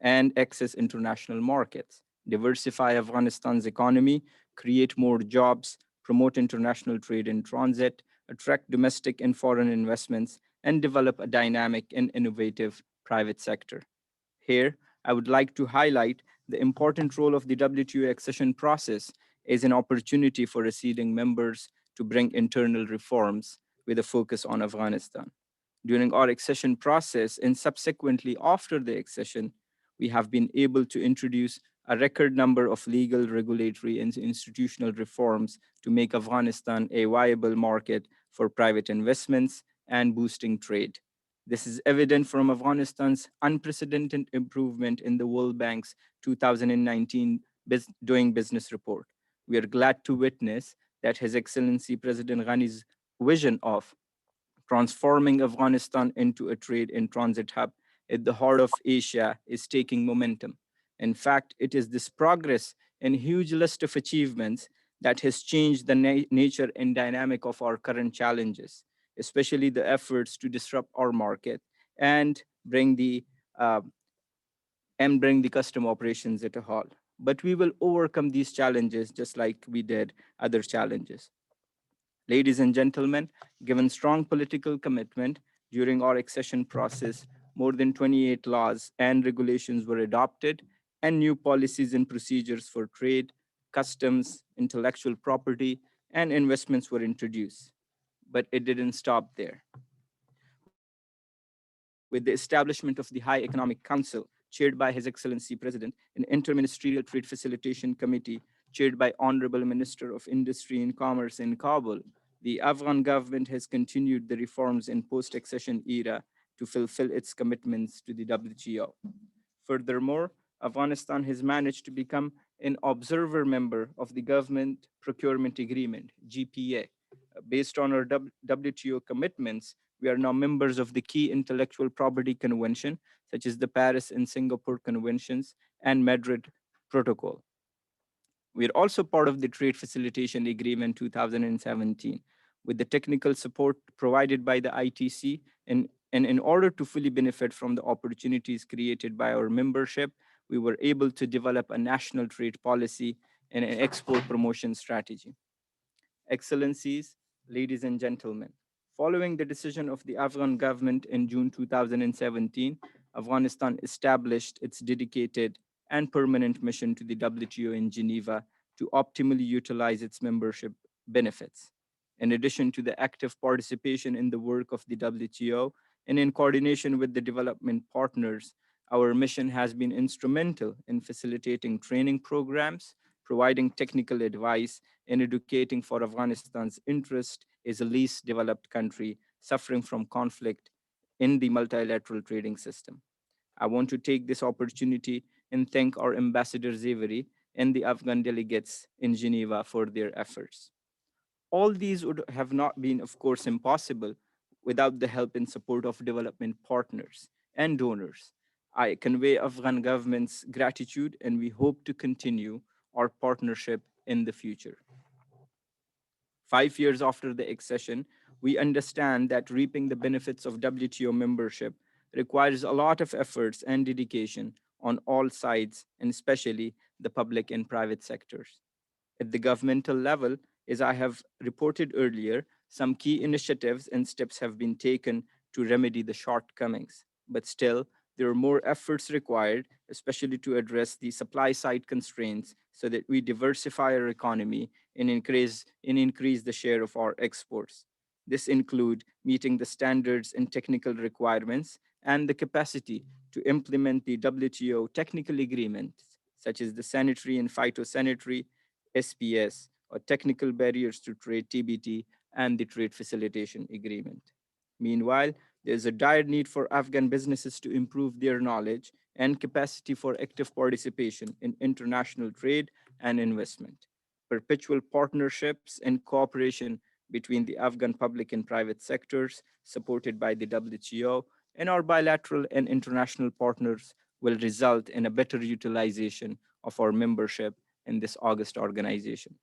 and access international markets, diversify Afghanistan's economy, create more jobs, promote international trade in transit, attract domestic and foreign investments, and develop a dynamic and innovative private sector. Here, I would like to highlight the important role of the WTO accession process as an opportunity for acceding members to bring internal reforms with a focus on Afghanistan. During our accession process and subsequently after the accession, we have been able to introduce a record number of legal, regulatory, and institutional reforms to make Afghanistan a viable market for private investments and boosting trade. This is evident from Afghanistan's unprecedented improvement in the World Bank's 2019 Doing Business report. We are glad to witness that His Excellency President Ghani's vision of transforming Afghanistan into a trade and transit hub at the heart of Asia is taking momentum. In fact, it is this progress and huge list of achievements that has changed the nature and dynamic of our current challenges, especially the efforts to disrupt our market and uh, bring the custom operations at a halt. But we will overcome these challenges just like we did other challenges. Ladies and gentlemen, given strong political commitment during our accession process, more than 28 laws and regulations were adopted, and new policies and procedures for trade, customs, intellectual property, and investments were introduced. But it didn't stop there. With the establishment of the High Economic Council, chaired by His Excellency President, an interministerial trade facilitation committee, chaired by Honorable Minister of Industry and Commerce in Kabul, the Afghan government has continued the reforms in post-accession era to fulfill its commitments to the WTO. Furthermore, Afghanistan has managed to become an observer member of the Government Procurement Agreement, GPA. Based on our WTO commitments, we are now members of the key intellectual property convention, such as the Paris and Singapore Conventions and Madrid Protocol. We are also part of the Trade Facilitation Agreement 2017 with the technical support provided by the ITC. And in order to fully benefit from the opportunities created by our membership, we were able to develop a national trade policy and an export promotion strategy. Excellencies, ladies and gentlemen, following the decision of the Afghan government in June 2017, Afghanistan established its dedicated and permanent mission to the WTO in Geneva to optimally utilize its membership benefits. In addition to the active participation in the work of the WTO and in coordination with the development partners, our mission has been instrumental in facilitating training programs, providing technical advice, and educating for Afghanistan's interest as a least developed country suffering from conflict in the multilateral trading system. I want to take this opportunity and thank our Ambassador Zaveri and the Afghan delegates in Geneva for their efforts. All these would have not been, of course, impossible without the help and support of development partners and donors. I convey Afghan government's gratitude and we hope to continue our partnership in the future. 5 years after the accession, we understand that reaping the benefits of WTO membership requires a lot of efforts and dedication on all sides, and especially the public and private sectors. At the governmental level, as I have reported earlier, some key initiatives and steps have been taken to remedy the shortcomings. But still, there are more efforts required, especially to address the supply side constraints so that we diversify our economy and increase the share of our exports. This include meeting the standards and technical requirements and the capacity to implement the WTO technical agreements, such as the sanitary and phytosanitary, SPS, or technical barriers to trade, TBT, and the trade facilitation agreement. Meanwhile, there is a dire need for Afghan businesses to improve their knowledge and capacity for active participation in international trade and investment. Perpetual partnerships and cooperation between the Afghan public and private sectors, supported by the WTO, and our bilateral and international partners will result in a better utilization of our membership in this august organization.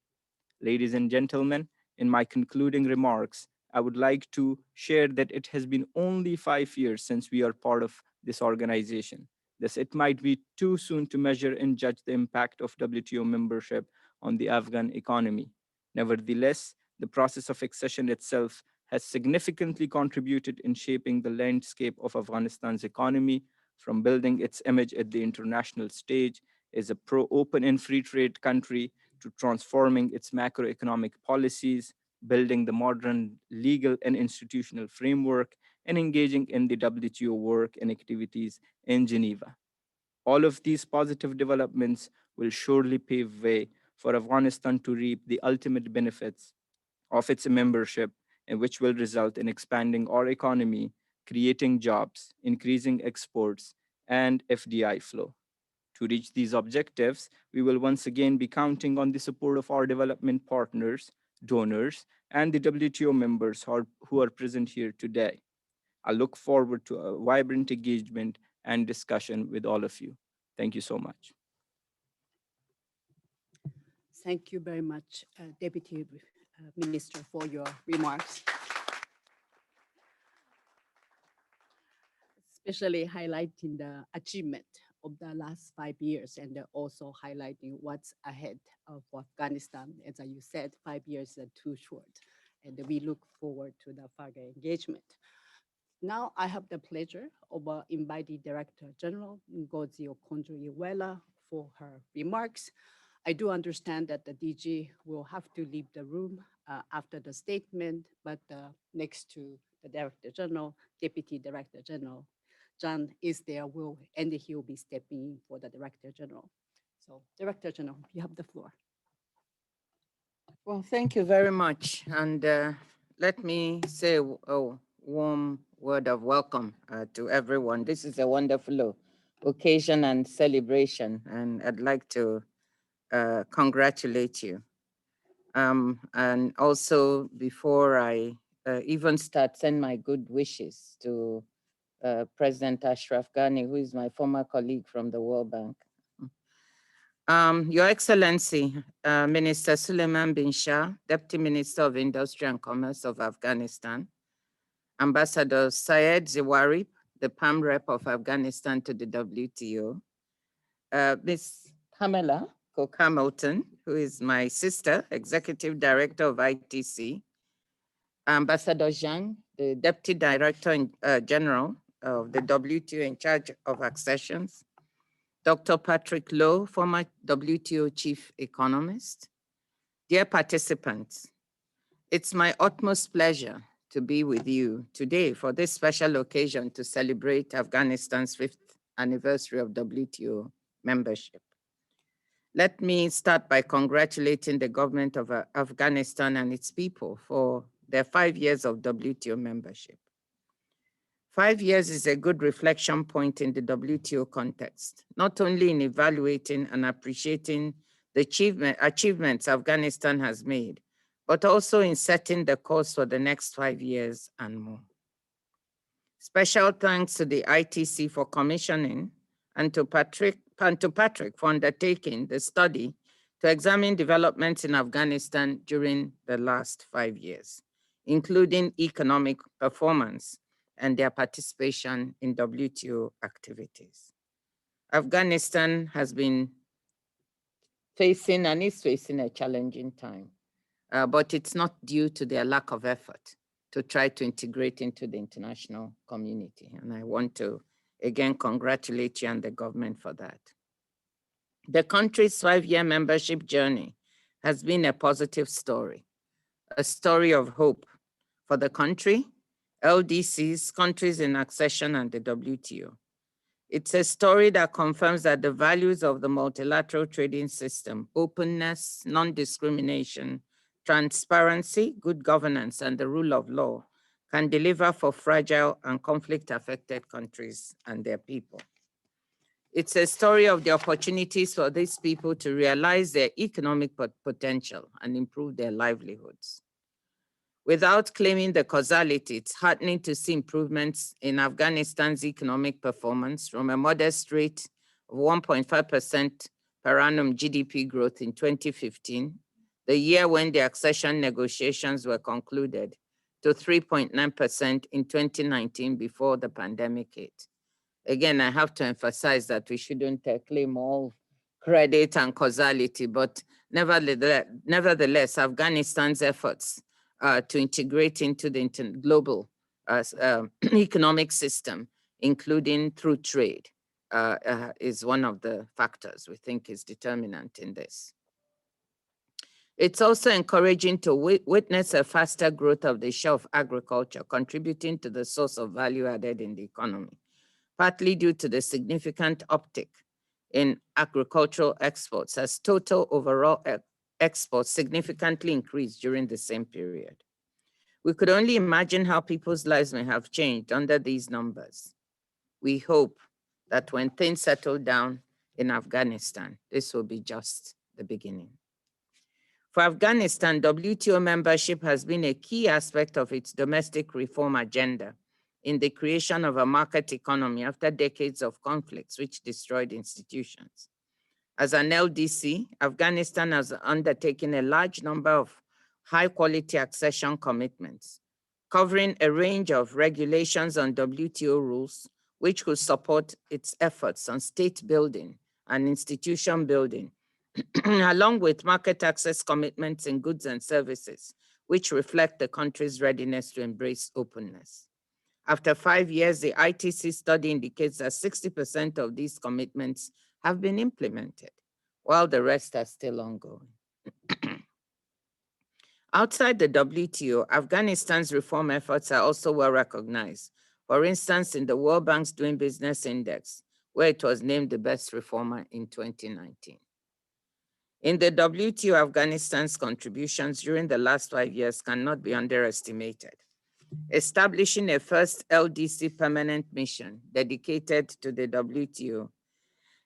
Ladies and gentlemen, in my concluding remarks, I would like to share that it has been only 5 years since we are part of this organization. Thus, it might be too soon to measure and judge the impact of WTO membership on the Afghan economy. Nevertheless, the process of accession itself has significantly contributed in shaping the landscape of Afghanistan's economy, from building its image at the international stage as a pro-open and free trade country to transforming its macroeconomic policies, building the modern legal and institutional framework, and engaging in the WTO work and activities in Geneva. All of these positive developments will surely pave way for Afghanistan to reap the ultimate benefits of its membership, and which will result in expanding our economy, creating jobs, increasing exports, and FDI flow. To reach these objectives, we will once again be counting on the support of our development partners, donors, and the WTO members who are present here today. I look forward to a vibrant engagement and discussion with all of you. Thank you so much. Thank you very much, Deputy Minister, for your remarks, especially highlighting the achievement of the last 5 years and also highlighting what's ahead of Afghanistan. As you said, 5 years are too short, and we look forward to the further engagement. Now I have the pleasure of inviting Director General Ngozi Okonjo-Iweala for her remarks. I do understand that the DG will have to leave the room after the statement, but next to the Director General, Deputy Director General, John is there, and he will be stepping in for the Director General. So Director General, you have the floor. Well, thank you very much. And let me say a warm word of welcome to everyone. This is a wonderful occasion and celebration, and I'd like to congratulate you. And also, before I even start, send my good wishes to President Ashraf Ghani, who is my former colleague from the World Bank. Your Excellency, Minister Suleiman bin Shah, Deputy Minister of Industry and Commerce of Afghanistan, Ambassador Syed Ziwarib, the PAM rep of Afghanistan to the WTO, Ms. Pamela Cook-Hamilton, who is my sister, Executive Director of ITC, Ambassador Zhang, the Deputy Director General of the WTO in charge of accessions, Dr. Patrick Lowe, former WTO Chief Economist. Dear participants, it's my utmost pleasure to be with you today for this special occasion to celebrate Afghanistan's 5th anniversary of WTO membership. Let me start by congratulating the government of Afghanistan and its people for their 5 years of WTO membership. 5 years is a good reflection point in the WTO context, not only in evaluating and appreciating the achievements Afghanistan has made, but also in setting the course for the next 5 years and more. Special thanks to the ITC for commissioning and to Patrick for undertaking the study to examine developments in Afghanistan during the last 5 years, including economic performance and their participation in WTO activities. Afghanistan has been facing and is facing a challenging time, but it's not due to their lack of effort to try to integrate into the international community. And I want to again congratulate you and the government for that. The country's 5-year membership journey has been a positive story, a story of hope for the country, LDCs, countries in accession, and the WTO. It's a story that confirms that the values of the multilateral trading system, openness, non-discrimination, transparency, good governance, and the rule of law can deliver for fragile and conflict-affected countries and their people. It's a story of the opportunities for these people to realize their economic potential and improve their livelihoods. Without claiming the causality, it's heartening to see improvements in Afghanistan's economic performance from a modest rate of 1.5% per annum GDP growth in 2015, the year when the accession negotiations were concluded, to 3.9% in 2019 before the pandemic hit. again, I have to emphasize that we shouldn't claim all credit and causality, but nevertheless, Afghanistan's efforts to integrate into the global economic system, including through trade, is one of the factors we think is determinant in this. It's also encouraging to witness a faster growth of the share of agriculture, contributing to the source of value added in the economy, partly due to the significant uptick in agricultural exports, as total overall exports significantly increased during the same period. We could only imagine how people's lives may have changed under these numbers. We hope that when things settle down in Afghanistan, this will be just the beginning. For Afghanistan, WTO membership has been a key aspect of its domestic reform agenda in the creation of a market economy after decades of conflicts which destroyed institutions. As an LDC, Afghanistan has undertaken a large number of high-quality accession commitments, covering a range of regulations on WTO rules, which could support its efforts on state building and institution building, along with market access commitments in goods and services, which reflect the country's readiness to embrace openness. After 5 years, the ITC study indicates that 60% of these commitments have been implemented, while the rest are still ongoing. Outside the WTO, Afghanistan's reform efforts are also well recognized. For instance, in the World Bank's Doing Business Index, where it was named the best reformer in 2019. In the WTO, Afghanistan's contributions during the last 5 years cannot be underestimated. Establishing a first LDC permanent mission dedicated to the WTO,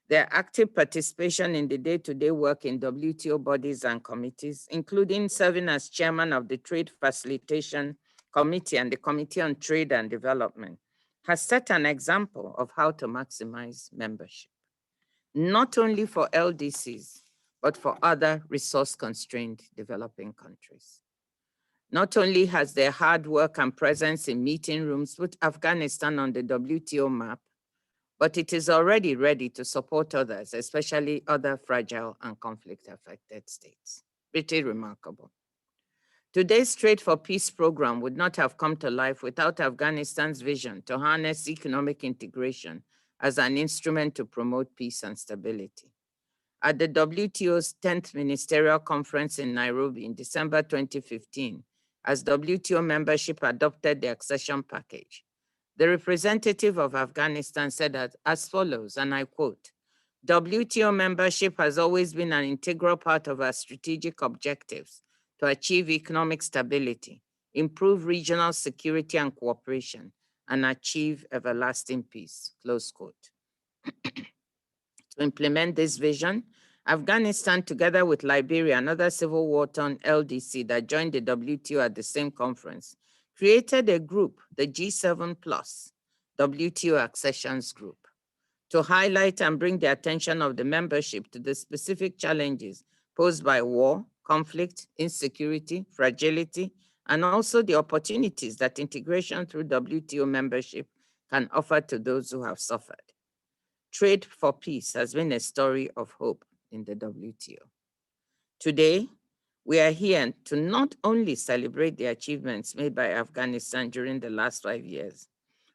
their active participation in the day-to-day work in WTO bodies and committees, including serving as chairman of the Trade Facilitation Committee and the Committee on Trade and Development, has set an example of how to maximize membership, not only for LDCs, but for other resource-constrained developing countries. Not only has their hard work and presence in meeting rooms put Afghanistan on the WTO map, but it is already ready to support others, especially other fragile and conflict-affected states. Pretty remarkable. Today's Trade for Peace program would not have come to life without Afghanistan's vision to harness economic integration as an instrument to promote peace and stability. At the WTO's 10th Ministerial Conference in Nairobi in December 2015, as WTO membership adopted the Accession Package, the representative of Afghanistan said as follows, and I quote, "WTO membership has always been an integral part of our strategic objectives to achieve economic stability, improve regional security and cooperation, and achieve everlasting peace," close quote. To implement this vision, Afghanistan, together with Liberia, another civil war-torn LDC that joined the WTO at the same conference, created a group, the G7 Plus WTO Accessions Group, to highlight and bring the attention of the membership to the specific challenges posed by war, conflict, insecurity, fragility, and also the opportunities that integration through WTO membership can offer to those who have suffered. Trade for peace has been a story of hope in the WTO. Today, we are here to not only celebrate the achievements made by Afghanistan during the last 5 years,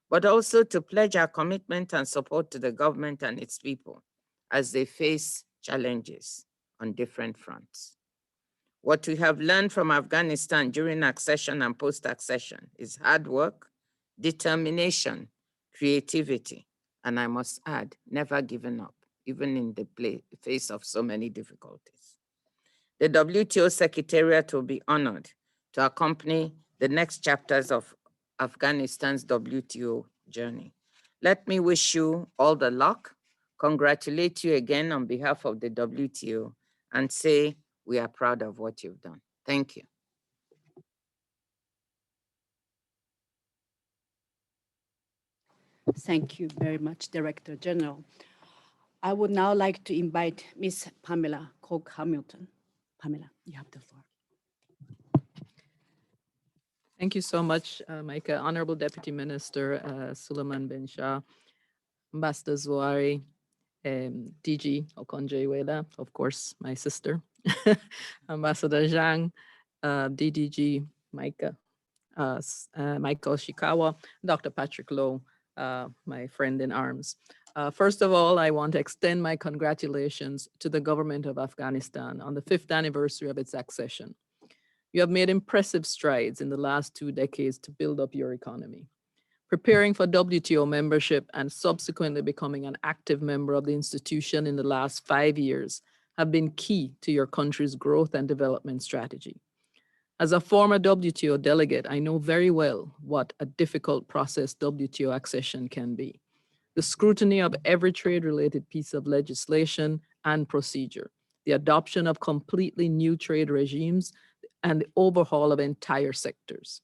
but also to pledge our commitment and support to the government and its people as they face challenges on different fronts. What we have learned from Afghanistan during accession and post-accession is hard work, determination, creativity, and I must add, never giving up, even in the face of so many difficulties. The WTO Secretariat will be honored to accompany the next chapters of Afghanistan's WTO journey. Let me wish you all the luck, congratulate you again on behalf of the WTO, and say we are proud of what you've done. Thank you. Thank you very much, Director General. I would now like to invite Ms. Pamela Cook-Hamilton. Pamela, you have the floor. Thank you so much, Micah. Honorable Deputy Minister Suleiman bin Shah, Ambassador Zwari, DG Okonjo-Iweala, of course, my sister, Ambassador Zhang, DDG Micah, Michael Shikawa, Dr. Patrick Lowe, my friend in arms. First of all, I want to extend my congratulations to the government of Afghanistan on the 5th anniversary of its accession. You have made impressive strides in the last 2 decades to build up your economy. Preparing for WTO membership and subsequently becoming an active member of the institution in the last 5 years have been key to your country's growth and development strategy. As a former WTO delegate, I know very well what a difficult process WTO accession can be. The scrutiny of every trade-related piece of legislation and procedure, the adoption of completely new trade regimes, and the overhaul of entire sectors.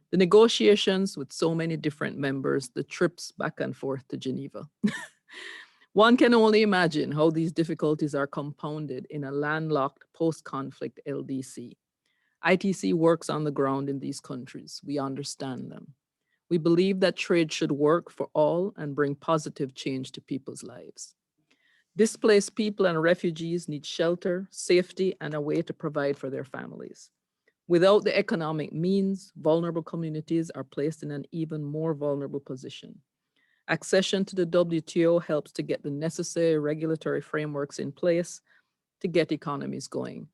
The negotiations with so many different members, the trips back and forth to Geneva. One can only imagine how these difficulties are compounded in a landlocked post-conflict LDC. ITC works on the ground in these countries. We understand them. We believe that trade should work for all and bring positive change to people's lives. Displaced people and refugees need shelter, safety, and a way to provide for their families. Without the economic means, vulnerable communities are placed in an even more vulnerable position. Accession to the WTO helps to get the necessary regulatory frameworks in place to get economies going.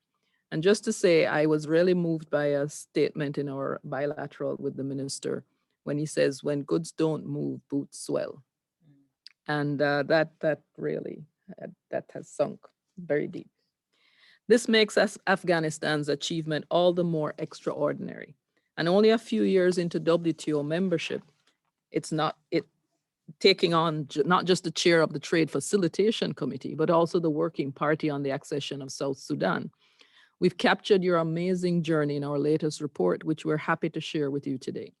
And just to say, I was really moved by a statement in our bilateral with the minister when he says, when goods don't move, boots swell. And that really, that has sunk very deep. This makes Afghanistan's achievement all the more extraordinary. And only a few years into WTO membership, it's taking on not just the chair of the Trade Facilitation Committee, but also the working party on the accession of South Sudan. We've captured your amazing journey in our latest report, which we're happy to share with you today.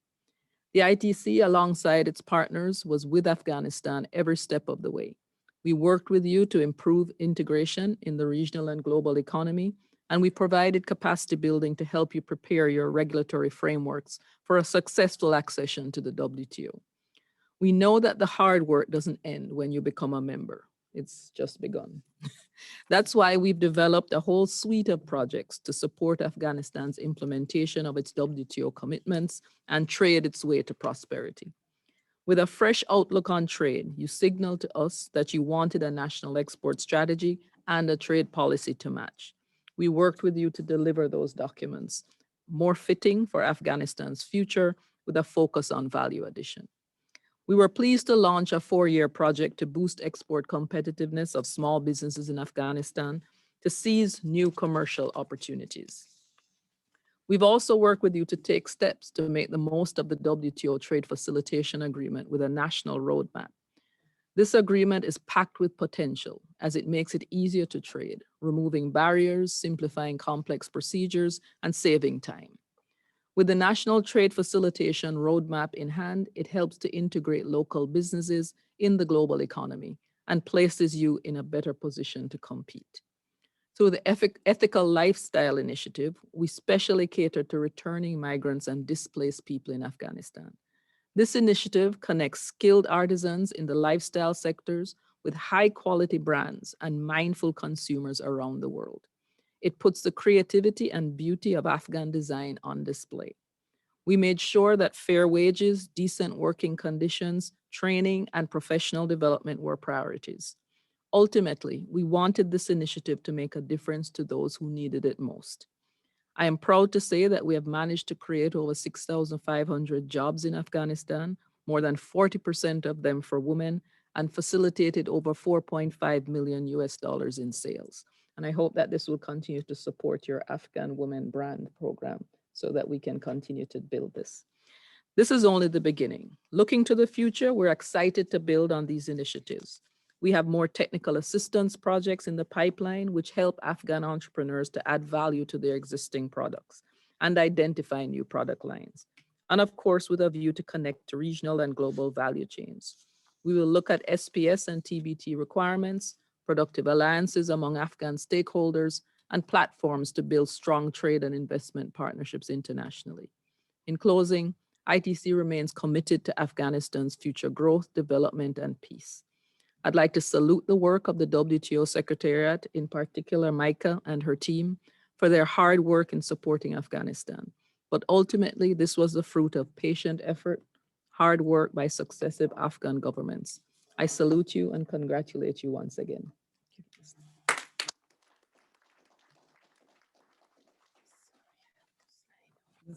The ITC, alongside its partners, was with Afghanistan every step of the way. We worked with you to improve integration in the regional and global economy, and we provided capacity building to help you prepare your regulatory frameworks for a successful accession to the WTO. We know that the hard work doesn't end when you become a member. It's just begun. That's why we've developed a whole suite of projects to support Afghanistan's implementation of its WTO commitments and trade its way to prosperity. With a fresh outlook on trade, you signaled to us that you wanted a national export strategy and a trade policy to match. We worked with you to deliver those documents, more fitting for Afghanistan's future with a focus on value addition. We were pleased to launch a 4-year project to boost export competitiveness of small businesses in Afghanistan to seize new commercial opportunities. We've also worked with you to take steps to make the most of the WTO Trade Facilitation Agreement with a national roadmap. This agreement is packed with potential as it makes it easier to trade, removing barriers, simplifying complex procedures, and saving time. With the National Trade Facilitation Roadmap in hand, it helps to integrate local businesses in the global economy and places you in a better position to compete. Through the Ethical Lifestyle Initiative, we specially cater to returning migrants and displaced people in Afghanistan. This initiative connects skilled artisans in the lifestyle sectors with high-quality brands and mindful consumers around the world. It puts the creativity and beauty of Afghan design on display. We made sure that fair wages, decent working conditions, training, and professional development were priorities. Ultimately, we wanted this initiative to make a difference to those who needed it most. I am proud to say that we have managed to create over 6,500 jobs in Afghanistan, more than 40% of them for women, and facilitated over $4.5 million in sales. And I hope that this will continue to support your Afghan Women brand program so that we can continue to build this. This is only the beginning. Looking to the future, we're excited to build on these initiatives. We have more technical assistance projects in the pipeline, which help Afghan entrepreneurs to add value to their existing products and identify new product lines. And of course, with a view to connect to regional and global value chains. We will look at SPS and TBT requirements, productive alliances among Afghan stakeholders, and platforms to build strong trade and investment partnerships internationally. In closing, ITC remains committed to Afghanistan's future growth, development, and peace. I'd like to salute the work of the WTO Secretariat, in particular Micah and her team, for their hard work in supporting Afghanistan. But ultimately, this was the fruit of patient effort, hard work by successive Afghan governments. I salute you and congratulate you once again.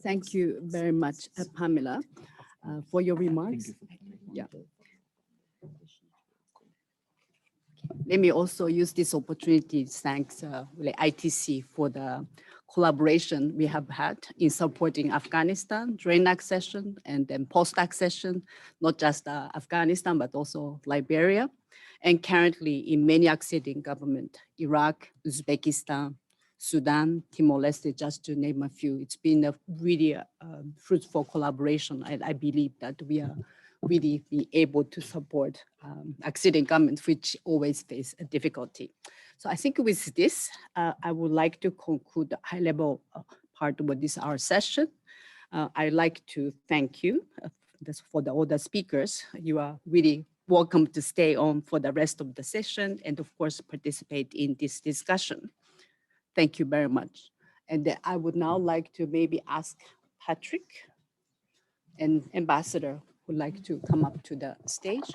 Thank you very much, Pamela, for your remarks. Yeah. Let me also use this opportunity to thank ITC for the collaboration we have had in supporting Afghanistan during accession and then post-accession, not just Afghanistan, but also Liberia, and currently in many acceding government, Iraq, Uzbekistan, Sudan, Timor-Leste, just to name a few. It's been a really fruitful collaboration. I believe that we are really be able to support acceding governments, which always face a difficulty. So I think with this, I would like to conclude the high-level part of this our session. I'd like to thank you for all the speakers. You are really welcome to stay on for the rest of the session and of course participate in this discussion. Thank you very much. And I would now like to maybe ask Patrick and Ambassador would like to come up to the stage.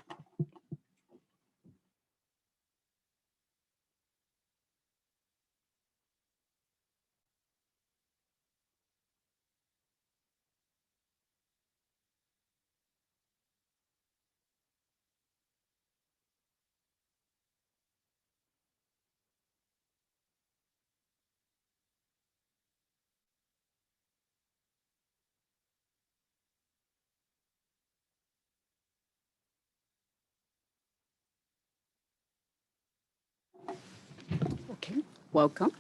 Okay, welcome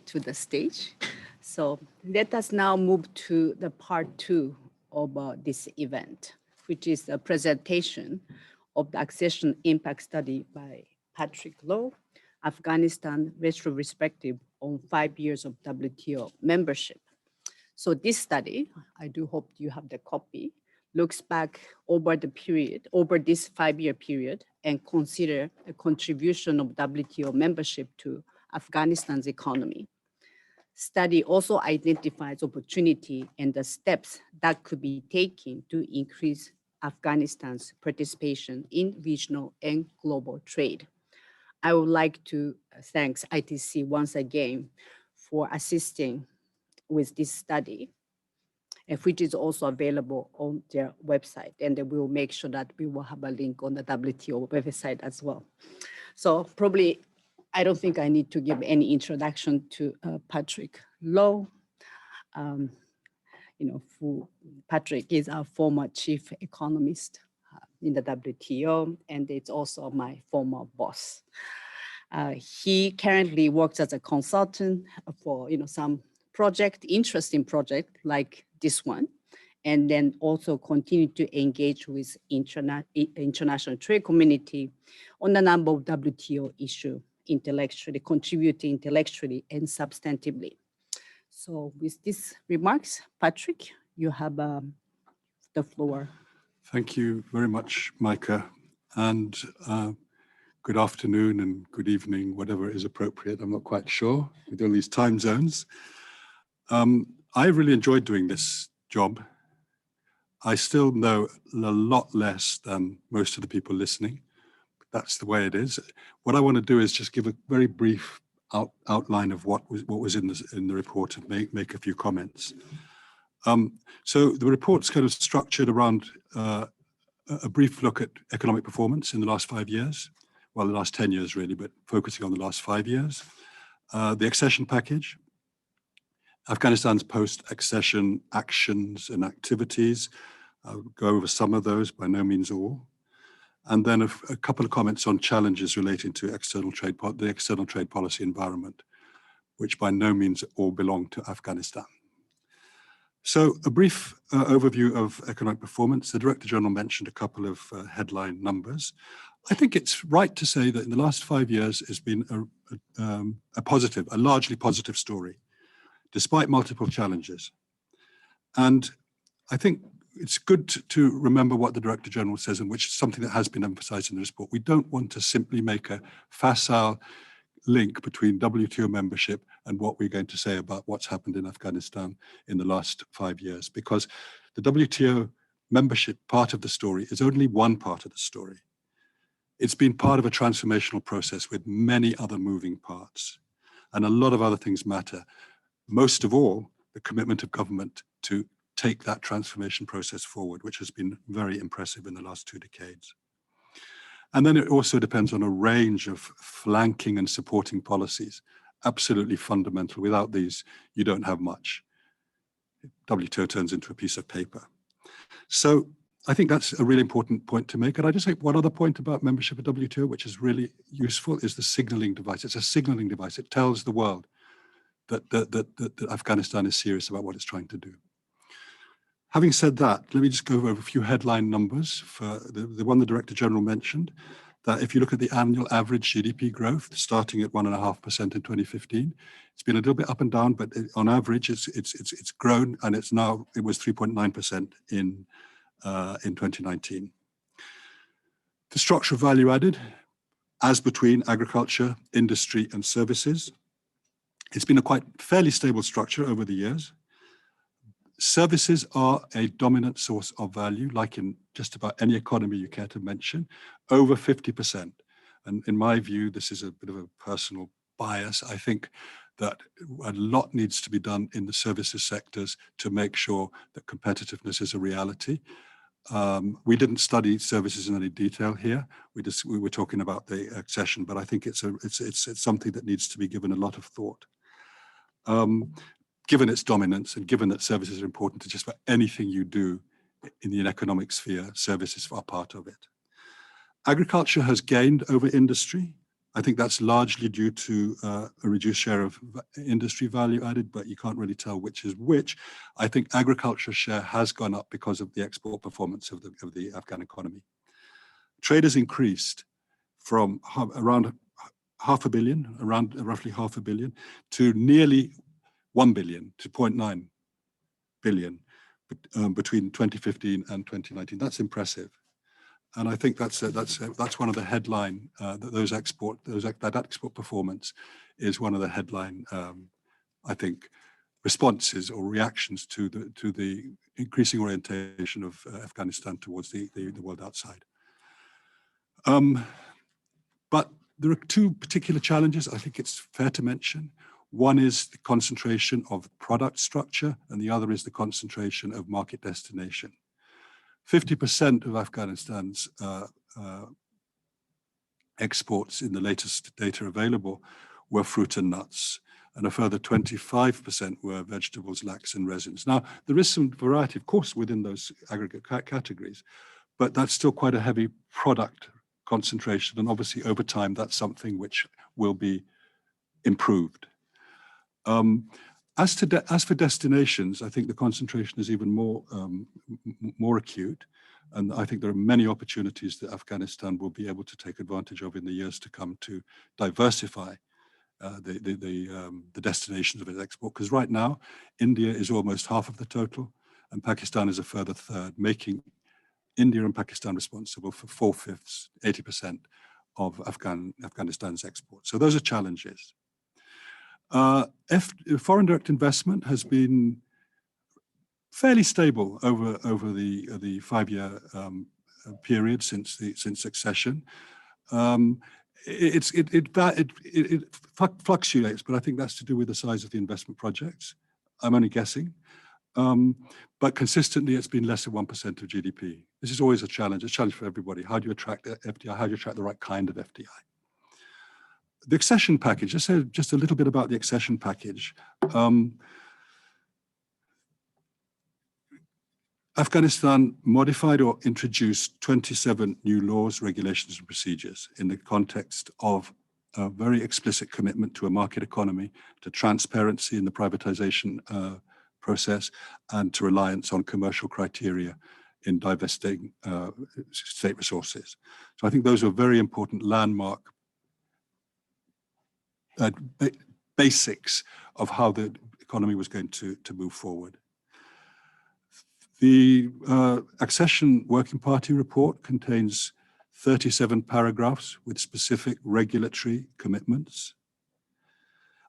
to the stage. So let us now move to the part 2 of this event, which is a presentation of the Accession Impact Study by Patrick Lok, Afghanistan Retrospective on 5 years of WTO membership. So this study, I do hope you have the copy, looks back over the period, over this 5-year period, and consider the contribution of WTO membership to Afghanistan's economy. Study also identifies opportunity and the steps that could be taken to increase Afghanistan's participation in regional and global trade. I would like to thank ITC once again for assisting with this study, which is also available on their website. And we will make sure that we will have a link on the WTO website as well. So probably, I don't think I need to give any introduction to Patrick Lok. Patrick is our former chief economist in the WTO, and it's also my former boss. He currently works as a consultant for some interesting project like this one, and then also continue to engage with international trade community on a number of WTO issues intellectually, contributing intellectually and substantively. So with these remarks, Patrick, you have the floor. Thank you very much, Micah, and good afternoon and good evening, whatever is appropriate. I'm not quite sure with all these time zones. I really enjoyed doing this job. I still know a lot less than most of the people listening. That's the way it is. What I want to do is just give a very brief outline of what was in the report and make a few comments. So the report's kind of structured around a brief look at economic performance in the last 5 years, well, the last 10 years really, but focusing on the last 5 years. The accession package, Afghanistan's post-accession actions and activities. I'll go over some of those, by no means all. And then a couple of comments on challenges relating to the external trade policy environment, which by no means all belong to Afghanistan. So a brief overview of economic performance. The Director General mentioned a couple of headline numbers. I think it's right to say that in the last 5 years has been a largely positive story, despite multiple challenges. And I think it's good to remember what the Director General says, and which is something that has been emphasized in the report. We don't want to simply make a facile link between WTO membership and what we're going to say about what's happened in Afghanistan in the last 5 years, because the WTO membership part of the story is only one part of the story. It's been part of a transformational process with many other moving parts, and a lot of other things matter. Most of all, the commitment of government to take that transformation process forward, which has been very impressive in the last 2 decades. And then it also depends on a range of flanking and supporting policies, absolutely fundamental. Without these, you don't have much. WTO turns into a piece of paper. So I think that's a really important point to make. And I just make one other point about membership of WTO, which is really useful, is the signaling device. It's a signaling device. It tells the world that Afghanistan is serious about what it's trying to do. Having said that, let me just go over a few headline numbers for the one the Director General mentioned, that if you look at the annual average GDP growth, starting at 1.5% in 2015, it's been a little bit up and down, but on average, it's grown, and it was 3.9% in 2019. The structure of value added, as between agriculture, industry, and services, it's been a fairly stable structure over the years. Services are a dominant source of value, like in just about any economy you care to mention, over 50%. And in my view, this is a bit of a personal bias. I think that a lot needs to be done in the services sectors to make sure that competitiveness is a reality. We didn't study services in any detail here. We were talking about the accession, but I think it's something that needs to be given a lot of thought. Given its dominance, and given that services are important to just about anything you do in the economic sphere, services are part of it. Agriculture has gained over industry. I think that's largely due to a reduced share of industry value added, but you can't really tell which is which. I think agriculture share has gone up because of the export performance of the Afghan economy. Trade has increased from around roughly half a billion, to nearly 1 billion, to 0.9 billion between 2015 and 2019. That's impressive, and I think that's one of the headline that export performance is one of the headline I think responses or reactions to the increasing orientation of Afghanistan towards the world outside. But there are 2 particular challenges I think it's fair to mention. One is the concentration of product structure, and the other is the concentration of market destination. 50% of Afghanistan's exports in the latest data available were fruit and nuts, and a further 25% were vegetables, lax, and resins. Now, there is some variety, of course, within those aggregate categories, but that's still quite a heavy product concentration, and obviously over time, that's something which will be improved. As for destinations, I think the concentration is even more acute, and I think there are many opportunities that Afghanistan will be able to take advantage of in the years to come to diversify the destinations of its export. Because right now, India is almost half of the total, and Pakistan is a further third, making India and Pakistan responsible for 4/5, 80% of Afghanistan's exports. So those are challenges. Foreign direct investment has been fairly stable over the 5-year period since accession. It fluctuates, but I think that's to do with the size of the investment projects. I'm only guessing, but consistently it's been less than 1% of GDP. This is always a challenge for everybody. How do you attract FDI? How do you attract the right kind of FDI? The accession package, let's say just a little bit about the accession package. Afghanistan modified or introduced 27 new laws, regulations, and procedures in the context of a very explicit commitment to a market economy, to transparency in the privatization process, and to reliance on commercial criteria in divesting state resources. So I think those are very important landmark basics of how the economy was going to move forward. The Accession Working Party report contains 37 paragraphs with specific regulatory commitments.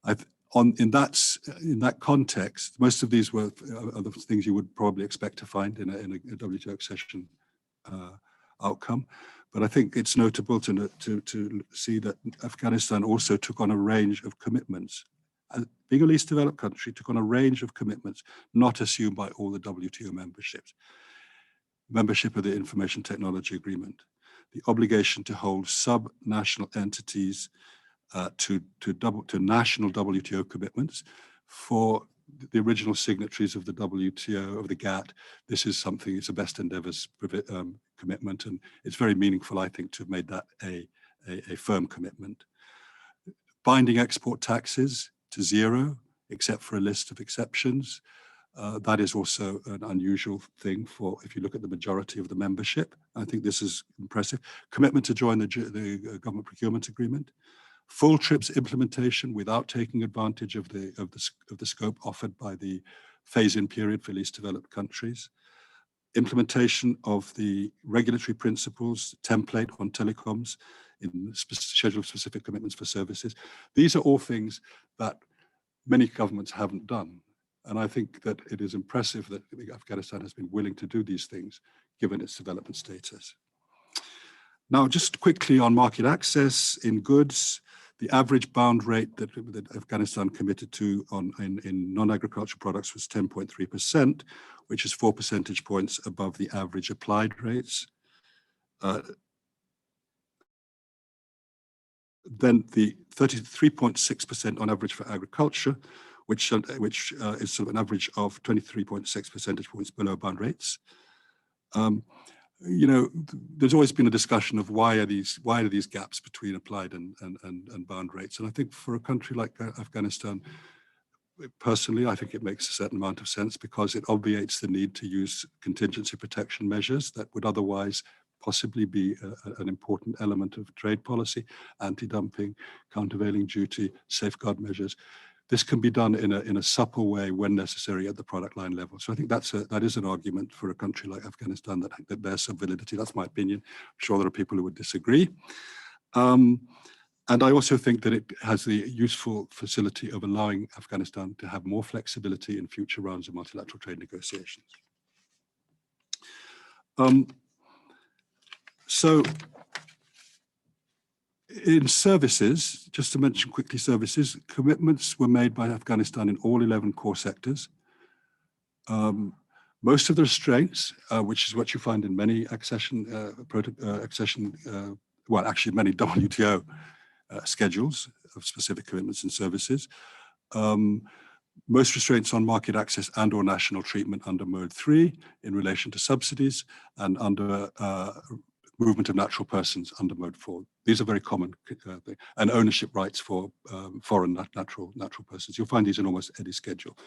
In that context, most of these were other things you would probably expect to find in a WTO accession outcome. But I think it's notable to see that Afghanistan also took on a range of commitments. Being a least developed country, took on a range of commitments not assumed by all the WTO memberships. Membership of the Information Technology Agreement, the obligation to hold sub-national entities to national WTO commitments. For the original signatories of the WTO, of the GATT, this is something, it's a best endeavors commitment, and it's very meaningful, I think, to have made that a firm commitment. Binding export taxes to zero, except for a list of exceptions. That is also an unusual thing for, if you look at the majority of the membership. I think this is impressive. Commitment to join the government procurement agreement. Full TRIPS implementation without taking advantage of the scope offered by the phase-in period for least developed countries. Implementation of the regulatory principles template on telecoms in schedule of specific commitments for services. These are all things that many governments haven't done. And I think that it is impressive that Afghanistan has been willing to do these things, given its development status. Now, just quickly on market access in goods, the average bound rate that Afghanistan committed to in non-agricultural products was 10.3%, which is 4 percentage points above the average applied rates. Then the 33.6% on average for agriculture, which is sort of an average of 23.6 percentage points below bound rates. You know, there's always been a discussion of why are these gaps between applied and bound rates. And I think for a country like Afghanistan, personally, I think it makes a certain amount of sense because it obviates the need to use contingency protection measures that would otherwise possibly be an important element of trade policy, anti-dumping, countervailing duty, safeguard measures. This can be done in a supple way when necessary at the product line level. So I think that is an argument for a country like Afghanistan that bears some validity. That's my opinion. I'm sure there are people who would disagree. And I also think that it has the useful facility of allowing Afghanistan to have more flexibility in future rounds of multilateral trade negotiations. So in services, just to mention quickly services, commitments were made by Afghanistan in all 11 core sectors. Most of the restraints, which is what you find in many accession, well, actually many WTO schedules of specific commitments and services. Most restraints on market access and or national treatment under Mode 3 in relation to subsidies and under movement of natural persons under Mode 4. These are very common, and ownership rights for foreign natural persons. You'll find these in almost any schedule.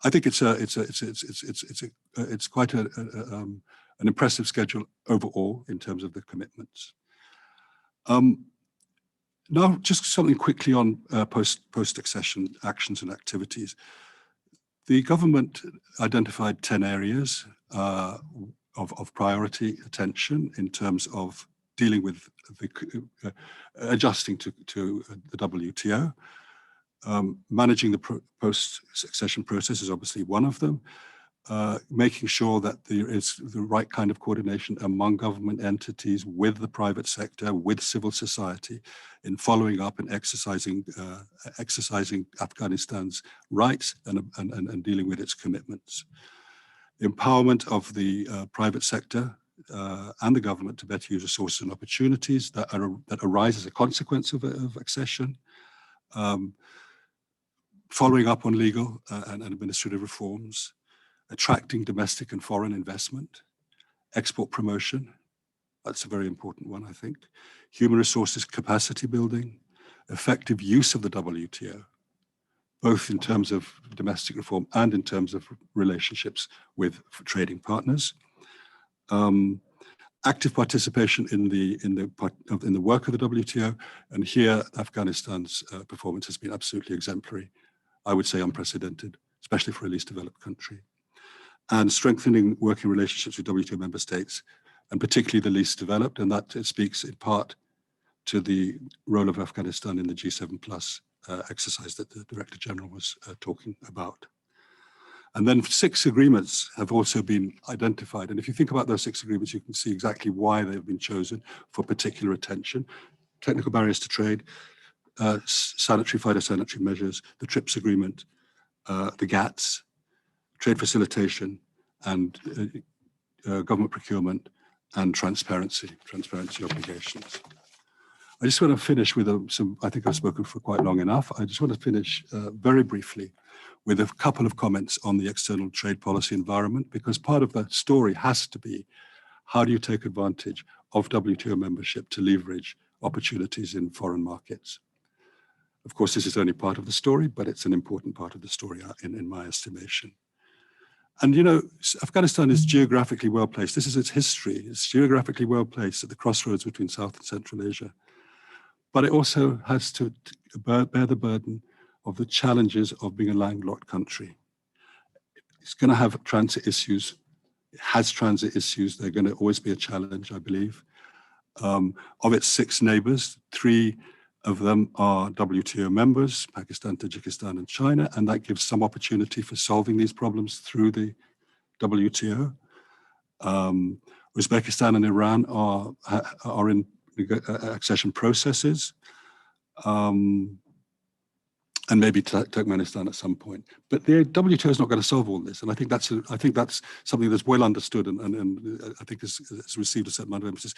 I think it's quite an impressive schedule overall in terms of the commitments. Now, just something quickly on post-accession actions and activities. The government identified 10 areas of priority attention in terms of dealing with adjusting to the WTO. Managing the post-accession process is obviously one of them. Making sure that there is the right kind of coordination among government entities with the private sector, with civil society, in following up and exercising Afghanistan's rights and dealing with its commitments. Empowerment of the private sector and the government to better use resources and opportunities that arise as a consequence of accession. Following up on legal and administrative reforms. Attracting domestic and foreign investment, export promotion, that's a very important one, I think. Human resources capacity building, effective use of the WTO, both in terms of domestic reform and in terms of relationships with trading partners. Active participation in the work of the WTO, and here Afghanistan's performance has been absolutely exemplary. I would say unprecedented, especially for a least developed country. and strengthening working relationships with WTO member states, and particularly the least developed, and that it speaks in part to the role of Afghanistan in the G7 plus exercise that the Director General was talking about. And then 6 agreements have also been identified. And if you think about those 6 agreements, you can see exactly why they've been chosen for particular attention. Technical barriers to trade, sanitary, phytosanitary measures, the TRIPS agreement, the GATS, trade facilitation, and government procurement, and transparency obligations. I just want to finish with some, I think I've spoken for quite long enough. I just want to finish very briefly with a couple of comments on the external trade policy environment, because part of the story has to be, how do you take advantage of WTO membership to leverage opportunities in foreign markets? Of course, this is only part of the story, but it's an important part of the story in my estimation. And you know, Afghanistan is geographically well placed. This is its history. It's geographically well placed at the crossroads between South and Central Asia. But it also has to bear the burden of the challenges of being a landlocked country. It's going to have transit issues. It has transit issues. They're going to always be a challenge, I believe. Of its 6 neighbors, 3 of them are WTO members, Pakistan, Tajikistan, and China, and that gives some opportunity for solving these problems through the WTO. Uzbekistan and Iran are in accession processes, and maybe Turkmenistan at some point. But the WTO is not going to solve all this, and I think that's something that's well understood, and I think has received a certain amount of emphasis.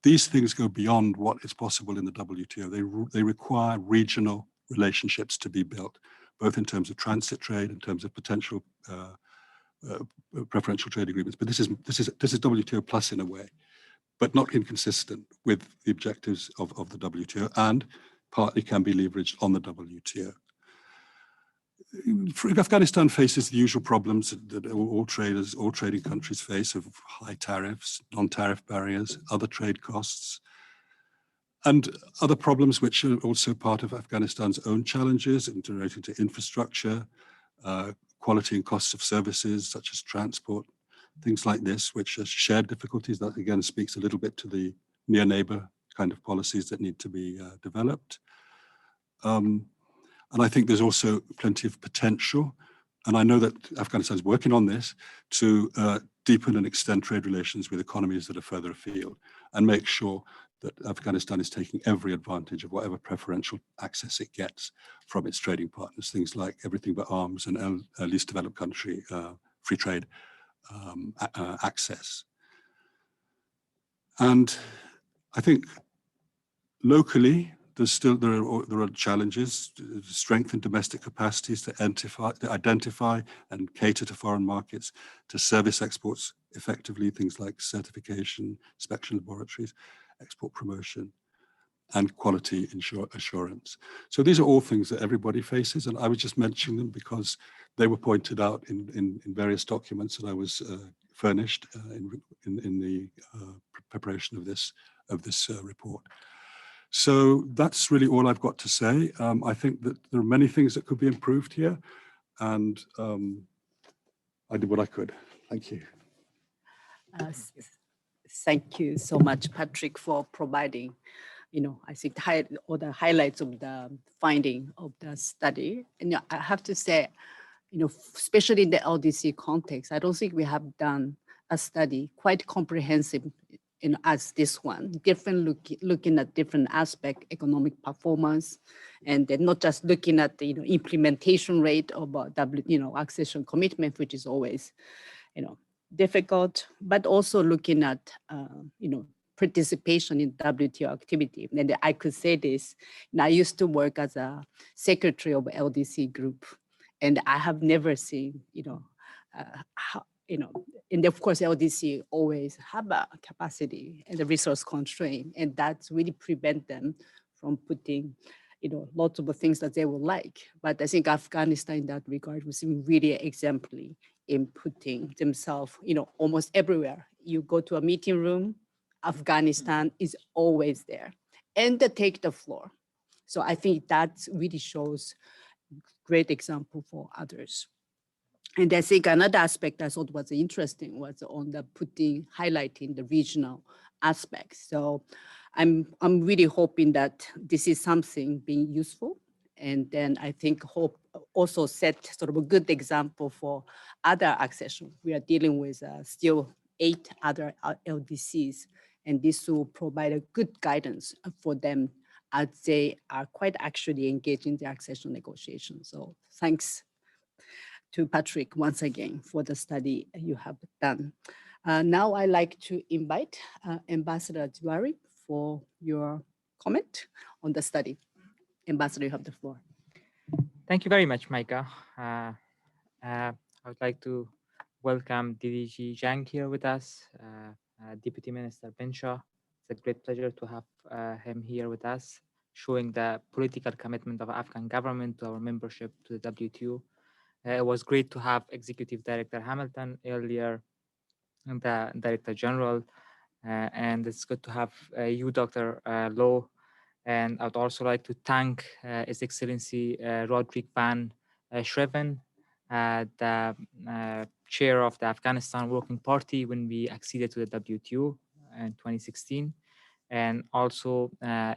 These things go beyond what is possible in the WTO. They require regional relationships to be built, both in terms of transit trade, in terms of potential preferential trade agreements. But this is WTO plus in a way, but not inconsistent with the objectives of the WTO, and partly can be leveraged on the WTO. Afghanistan faces the usual problems that all trading countries face, of high tariffs, non-tariff barriers, other trade costs, and other problems which are also part of Afghanistan's own challenges relating to infrastructure, quality and costs of services such as transport, things like this, which are shared difficulties. That again speaks a little bit to the near neighbor kind of policies that need to be developed. And I think there's also plenty of potential, and I know that Afghanistan is working on this, to deepen and extend trade relations with economies that are further afield, and make sure that Afghanistan is taking every advantage of whatever preferential access it gets from its trading partners, things like everything but arms and least developed country free trade access. And I think locally, there are challenges to strengthen domestic capacities to identify and cater to foreign markets, to service exports effectively, things like certification, inspection laboratories, export promotion, and quality assurance. So these are all things that everybody faces, and I was just mentioning them because they were pointed out in various documents that I was furnished in the preparation of this report. So that's really all I've got to say. I think that there are many things that could be improved here, and I did what I could. Thank you. Thank you so much, Patrick, for providing, I think all the highlights of the finding of the study. And I have to say, especially in the LDC context, I don't think we have done a study quite comprehensive as this one, looking at different aspects, economic performance, and then not just looking at the implementation rate of accession commitment, which is always difficult, but also looking at participation in WTO activity. And I could say this, and I used to work as a secretary of LDC group, and I have never seen and of course, LDC always have a capacity and a resource constraint, and that's really prevent them from putting, lots of the things that they would like. But I think Afghanistan in that regard was really exemplary in putting themselves, almost everywhere. You go to a meeting room, Afghanistan is always there, and they take the floor. So I think that really shows great example for others. And I think another aspect I thought was interesting was on the highlighting the regional aspects. So I'm really hoping that this is something being useful. And then I think hope also set sort of a good example for other accession. We are dealing with still 8 other LDCs, and this will provide a good guidance for them as they are quite actually engaged in the accession negotiations. So thanks to Patrick once again for the study you have done. Now I'd like to invite Ambassador Diwari for your comment on the study. Ambassador, you have the floor. Thank you very much, Micah. I would like to welcome DDG Zhang here with us, Deputy Minister Binshaw. It's a great pleasure to have him here with us, showing the political commitment of Afghan government to our membership to the WTO. It was great to have Executive Director Hamilton earlier, and the Director General, and it's good to have you, Dr. Loh. And I would also like to thank His Excellency Roderick Van Schreven, the chair of the Afghanistan Working Party when we acceded to the WTO in 2016. And also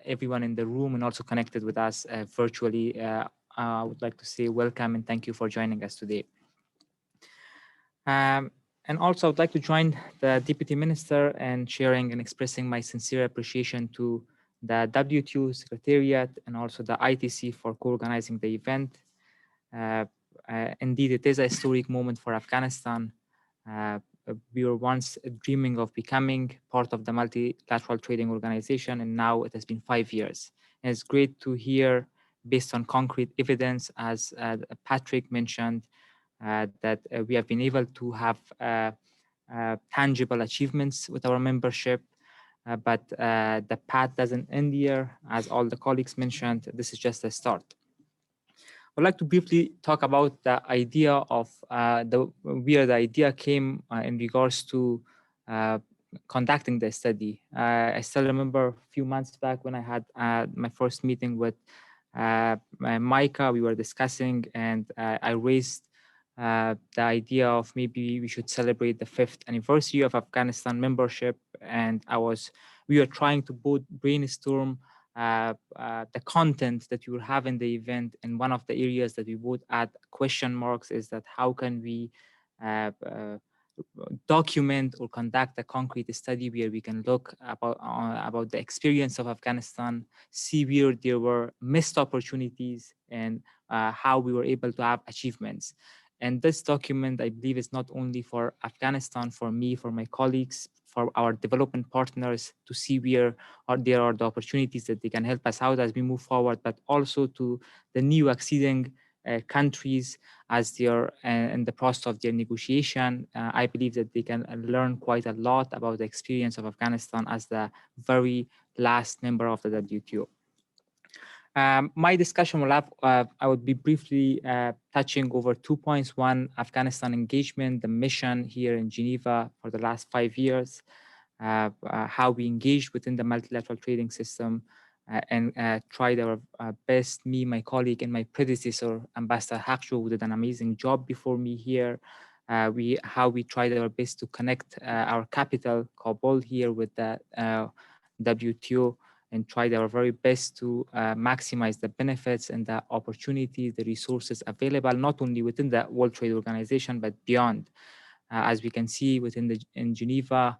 everyone in the room and also connected with us virtually. I would like to say welcome and thank you for joining us today. And also I would like to join the Deputy Minister in sharing and expressing my sincere appreciation to the WTO Secretariat and also the ITC for co-organizing the event. Indeed, it is a historic moment for Afghanistan. We were once dreaming of becoming part of the multilateral trading organization, and now it has been 5 years. And it's great to hear, based on concrete evidence, as Patrick mentioned, that we have been able to have tangible achievements with our membership. But the path doesn't end here. As all the colleagues mentioned, this is just a start. I'd like to briefly talk about the idea of where the idea came in regards to conducting the study. I still remember a few months back when I had my first meeting with Micah, we were discussing, and I raised the idea of maybe we should celebrate the 5th anniversary of Afghanistan membership. And we were trying to both brainstorm the content that we will have in the event. And one of the areas that we would add question marks is that how can we document or conduct a concrete study where we can look about the experience of Afghanistan, see where there were missed opportunities, and how we were able to have achievements. And this document, I believe, is not only for Afghanistan, for me, for my colleagues, for our development partners to see where there are the opportunities that they can help us out as we move forward, but also to the new acceding countries as they are in the process of their negotiation. I believe that they can learn quite a lot about the experience of Afghanistan as the very last member of the WTO. My discussion will have, I would be briefly touching over 2 points. One, Afghanistan engagement, the mission here in Geneva for the last 5 years, how we engaged within the multilateral trading system, and tried our best, me, my colleague, and my predecessor, Ambassador Hakcho, who did an amazing job before me here. How we tried our best to connect our capital, Kabul, here with the WTO, and tried our very best to maximize the benefits and the opportunities, the resources available, not only within the World Trade Organization, but beyond. As we can see in Geneva,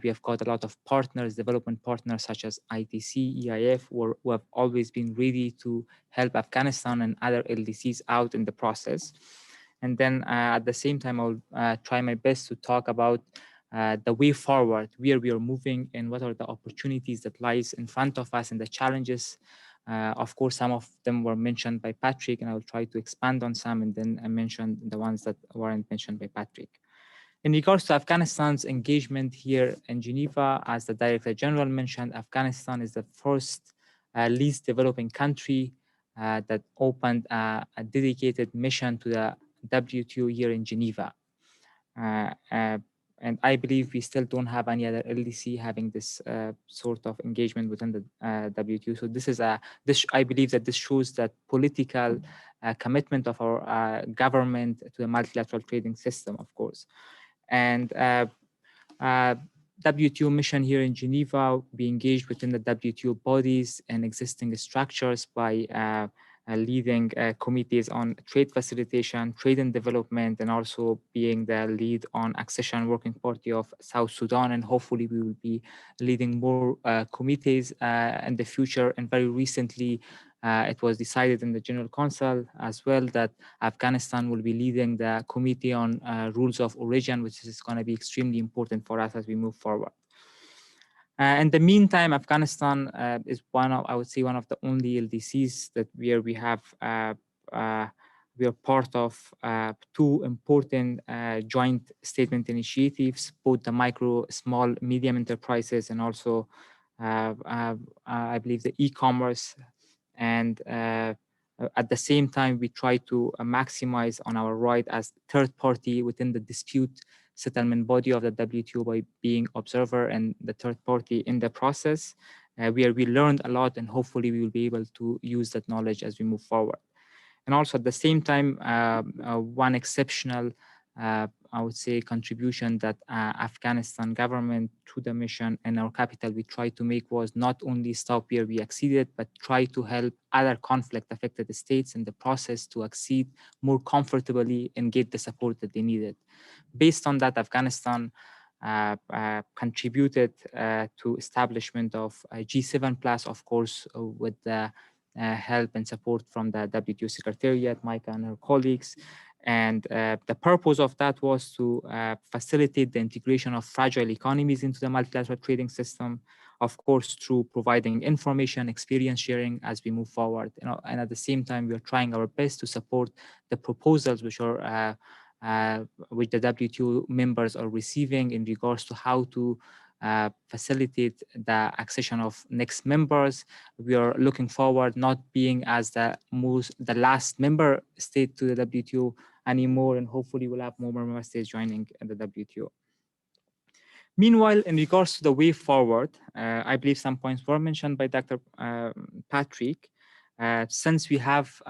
we have got a lot of partners, development partners such as ITC, EIF, who have always been ready to help Afghanistan and other LDCs out in the process. And then at the same time, I'll try my best to talk about the way forward, where we are moving, and what are the opportunities that lies in front of us and the challenges. Of course, some of them were mentioned by Patrick, and I will try to expand on some, and then I mentioned the ones that weren't mentioned by Patrick. In regards to Afghanistan's engagement here in Geneva, as the Director General mentioned, Afghanistan is the first least developing country that opened a dedicated mission to the WTO here in Geneva. and I believe we still don't have any other LDC having this sort of engagement within the WTO. So I believe that this shows that political commitment of our government to the multilateral trading system, of course. And WTO mission here in Geneva, we engaged within the WTO bodies and existing structures by leading committees on trade facilitation, trade and development, and also being the lead on Accession Working Party of South Sudan. And hopefully we will be leading more committees in the future. And very recently, it was decided in the General Council as well that Afghanistan will be leading the Committee on Rules of Origin, which is going to be extremely important for us as we move forward. In the meantime, Afghanistan is I would say, one of the only LDCs that we are part of two important joint statement initiatives, both the micro, small, medium enterprises, and also I believe the e-commerce. And at the same time, we try to maximize on our right as third party within the dispute settlement body of the WTO by being observer and the third party in the process, where we learned a lot, and hopefully we will be able to use that knowledge as we move forward. And also at the same time, one exceptional, I would say, contribution that Afghanistan government to the mission and our capital we tried to make was not only stop where we exceeded, but try to help other conflict affected states in the process to accede more comfortably and get the support that they needed. Based on that, Afghanistan contributed to establishment of G7 plus, of course, with the help and support from the WTO Secretariat, Micah and her colleagues. And the purpose of that was to facilitate the integration of fragile economies into the multilateral trading system, of course, through providing information, experience sharing as we move forward. And at the same time, we are trying our best to support the proposals which are which the WTO members are receiving in regards to how to facilitate the accession of next members. We are looking forward not being as the last member state to the WTO anymore, and hopefully we'll have more member states joining the WTO. Meanwhile, in regards to the way forward, I believe some points were mentioned by Dr. Patrick. Since we have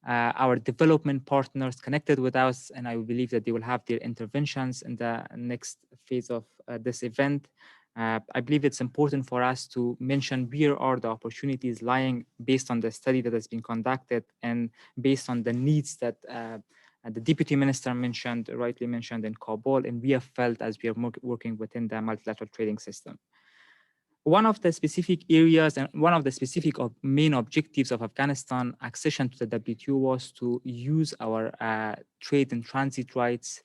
our development partners connected with us, and I believe that they will have their interventions in the next phase of this event. I believe it's important for us to mention where are the opportunities lying based on the study that has been conducted and based on the needs that the Deputy Minister rightly mentioned in Kabul, and we have felt as we are working within the multilateral trading system. One of the specific areas and one of the specific main objectives of Afghanistan accession to the WTO was to use our trade and transit rights,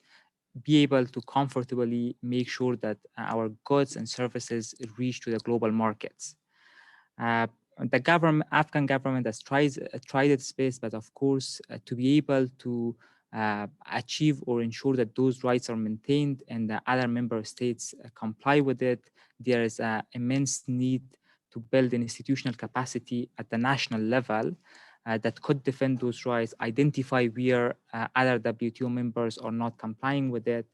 be able to comfortably make sure that our goods and services reach to the global markets. The Afghan government has tried its best, but of course, to be able to achieve or ensure that those rights are maintained and the other member states comply with it, there is an immense need to build an institutional capacity at the national level that could defend those rights, identify where other WTO members are not complying with it,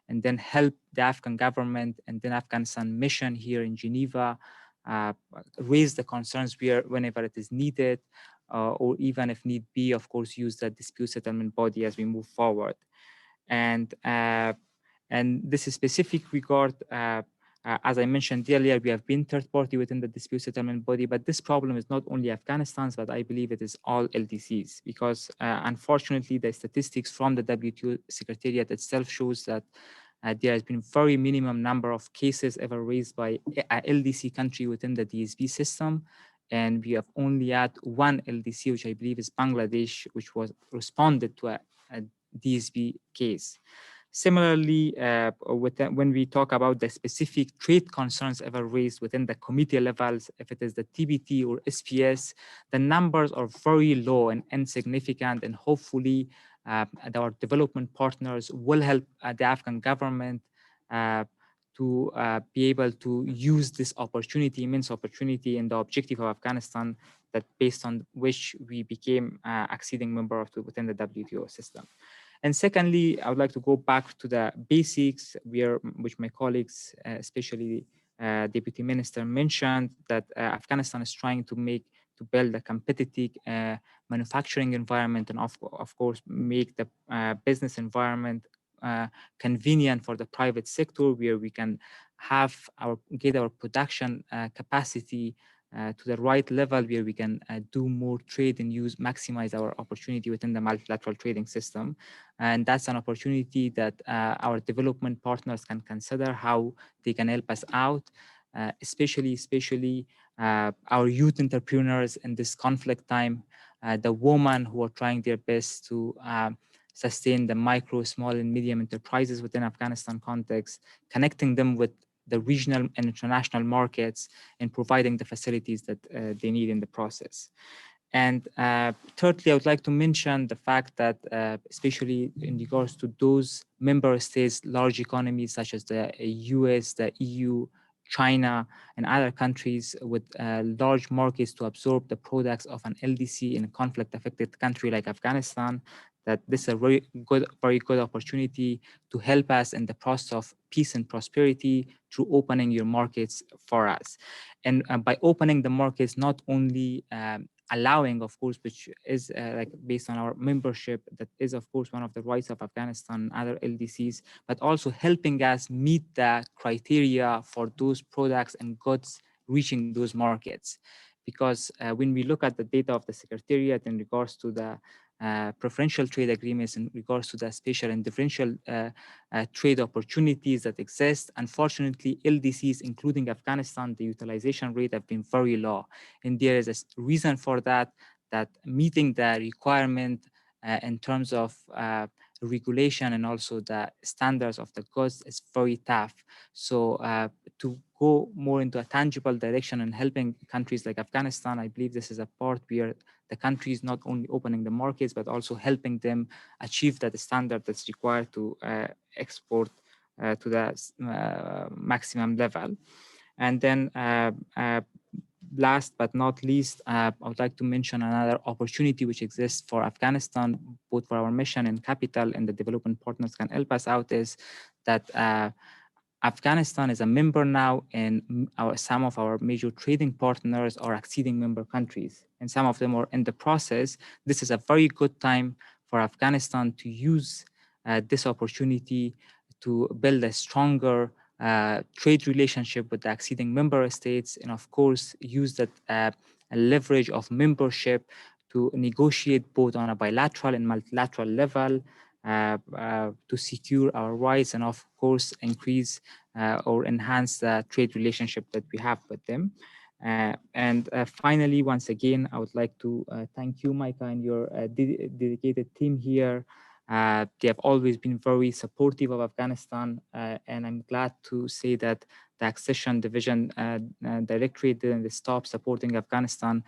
and then help the Afghan government and then Afghanistan mission here in Geneva raise the concerns whenever it is needed, or even if need be, of course, use the dispute settlement body as we move forward. And this is specific regard, as I mentioned earlier, we have been third party within the dispute settlement body, but this problem is not only Afghanistan's, but I believe it is all LDCs, because unfortunately, the statistics from the WTO Secretariat itself shows that there has been very minimum number of cases ever raised by a LDC country within the DSB system. And we have only had one LDC, which I believe is Bangladesh, which was responded to a DSB case. Similarly, when we talk about the specific trade concerns ever raised within the committee levels, if it is the TBT or SPS, the numbers are very low and insignificant, and hopefully our development partners will help the Afghan government to be able to use this opportunity, immense opportunity, and the objective of Afghanistan that based on which we became acceding member within the WTO system. And secondly, I would like to go back to the basics, which my colleagues, especially Deputy Minister, mentioned that Afghanistan is trying to build a competitive manufacturing environment, and of course make the business environment convenient for the private sector, where we can get our production capacity to the right level, where we can do more trade and maximize our opportunity within the multilateral trading system. And that's an opportunity that our development partners can consider how they can help us out, especially our youth entrepreneurs in this conflict time, the women who are trying their best to sustain the micro, small, and medium enterprises within Afghanistan context, connecting them with the regional and international markets, and providing the facilities that they need in the process. And thirdly, I would like to mention the fact that, especially in regards to those member states, large economies such as the US, the EU, China, and other countries with large markets to absorb the products of an LDC in a conflict-affected country like Afghanistan, that this is a very good opportunity to help us in the process of peace and prosperity through opening your markets for us. And by opening the markets, not only allowing, of course, which is like based on our membership, that is, of course, one of the rights of Afghanistan and other LDCs, but also helping us meet the criteria for those products and goods reaching those markets. Because when we look at the data of the Secretariat in regards to the preferential trade agreements, in regards to the special and differential trade opportunities that exist, unfortunately, LDCs, including Afghanistan, the utilization rate have been very low. And there is a reason for that, that meeting the requirement in terms of regulation and also the standards of the goods is very tough. So to go more into a tangible direction and helping countries like Afghanistan, I believe this is a part where the country is not only opening the markets, but also helping them achieve that standard that's required to export to the maximum level. And then last but not least, I would like to mention another opportunity which exists for Afghanistan, both for our mission and capital, and the development partners can help us out, is that Afghanistan is a member now, and some of our major trading partners are acceding member countries, and some of them are in the process. This is a very good time for Afghanistan to use this opportunity to build a stronger trade relationship with the acceding member states, and of course, use that leverage of membership to negotiate both on a bilateral and multilateral level to secure our rights, and of course, increase or enhance the trade relationship that we have with them. And finally, once again, I would like to thank you, Micah, and your dedicated team here. They have always been very supportive of Afghanistan, and I'm glad to say that the Accession Division Directorate didn't stop supporting Afghanistan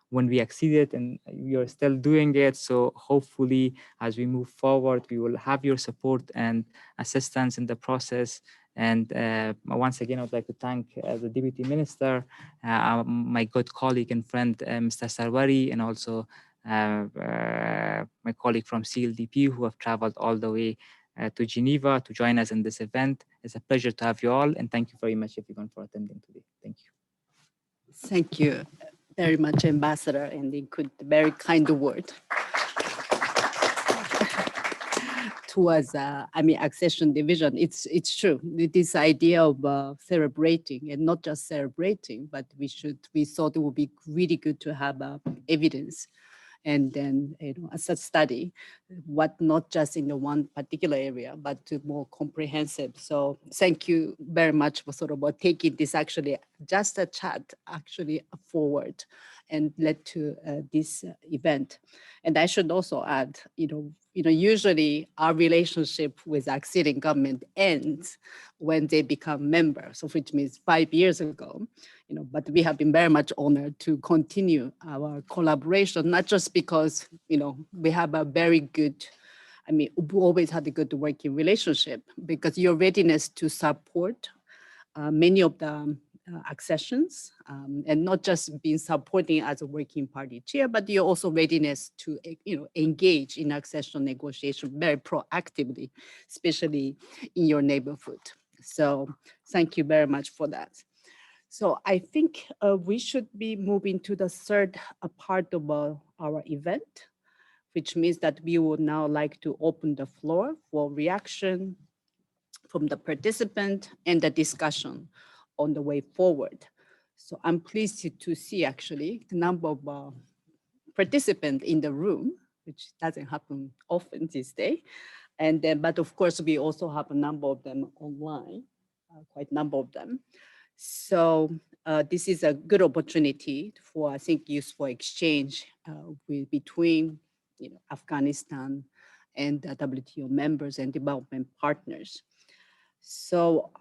when we acceded, and we are still doing it. So hopefully, as we move forward, we will have your support and assistance in the process. And once again, I would like to thank the Deputy Minister, my good colleague and friend, Mr. Sarwari, and also my colleague from CLDP, who have traveled all the way to Geneva to join us in this event. It's a pleasure to have you all, and thank you very much, everyone, for attending today. Thank you. Thank you very much, Ambassador, and include very kind word towards, Accession Division. It's true. This idea of celebrating, and not just celebrating, but we thought it would be really good to have evidence, and then as a study, what not just in the one particular area, but to more comprehensive. So thank you very much for sort of taking this actually just a chat actually forward and led to this event. And I should also add, usually our relationship with acceding government ends when they become members, so which means 5 years ago. But we have been very much honored to continue our collaboration, not just because, we have a very good, we always had a good working relationship, because your readiness to support many of the accessions, and not just being supporting as a working party chair, but your also readiness to engage in accession negotiation very proactively, especially in your neighborhood. So thank you very much for that. So I think we should be moving to the third part of our event, which means that we would now like to open the floor for reaction from the participant and the discussion on the way forward. So I'm pleased to see actually the number of participants in the room, which doesn't happen often these days. And then, but of course, we also have a number of them online, quite a number of them. So this is a good opportunity for, I think, useful exchange between Afghanistan and the WTO members and development partners. So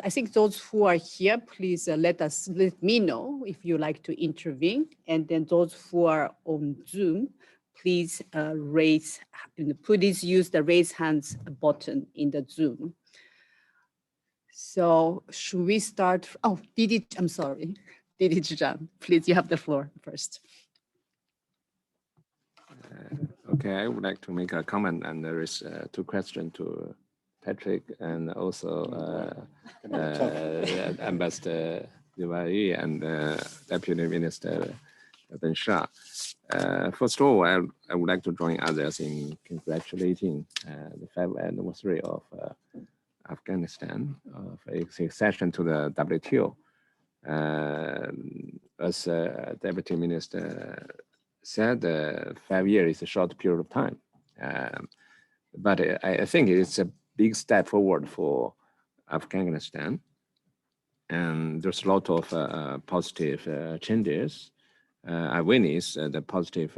I think those who are here, please let me know if you like to intervene. And then those who are on Zoom, please please use the raise hands button in the Zoom. So should we start? Oh, I'm sorry. Didi Zhang, please, you have the floor first. Okay, I would like to make a comment, and there is two questions to Patrick and also Ambassador Diwali and Deputy Minister Ben Shah. First of all, I would like to join others in congratulating the 5th anniversary of Afghanistan for its accession to the WTO. As Deputy Minister said, 5 years is a short period of time. But I think it's a big step forward for Afghanistan. And there's a lot of positive changes. I witnessed the positive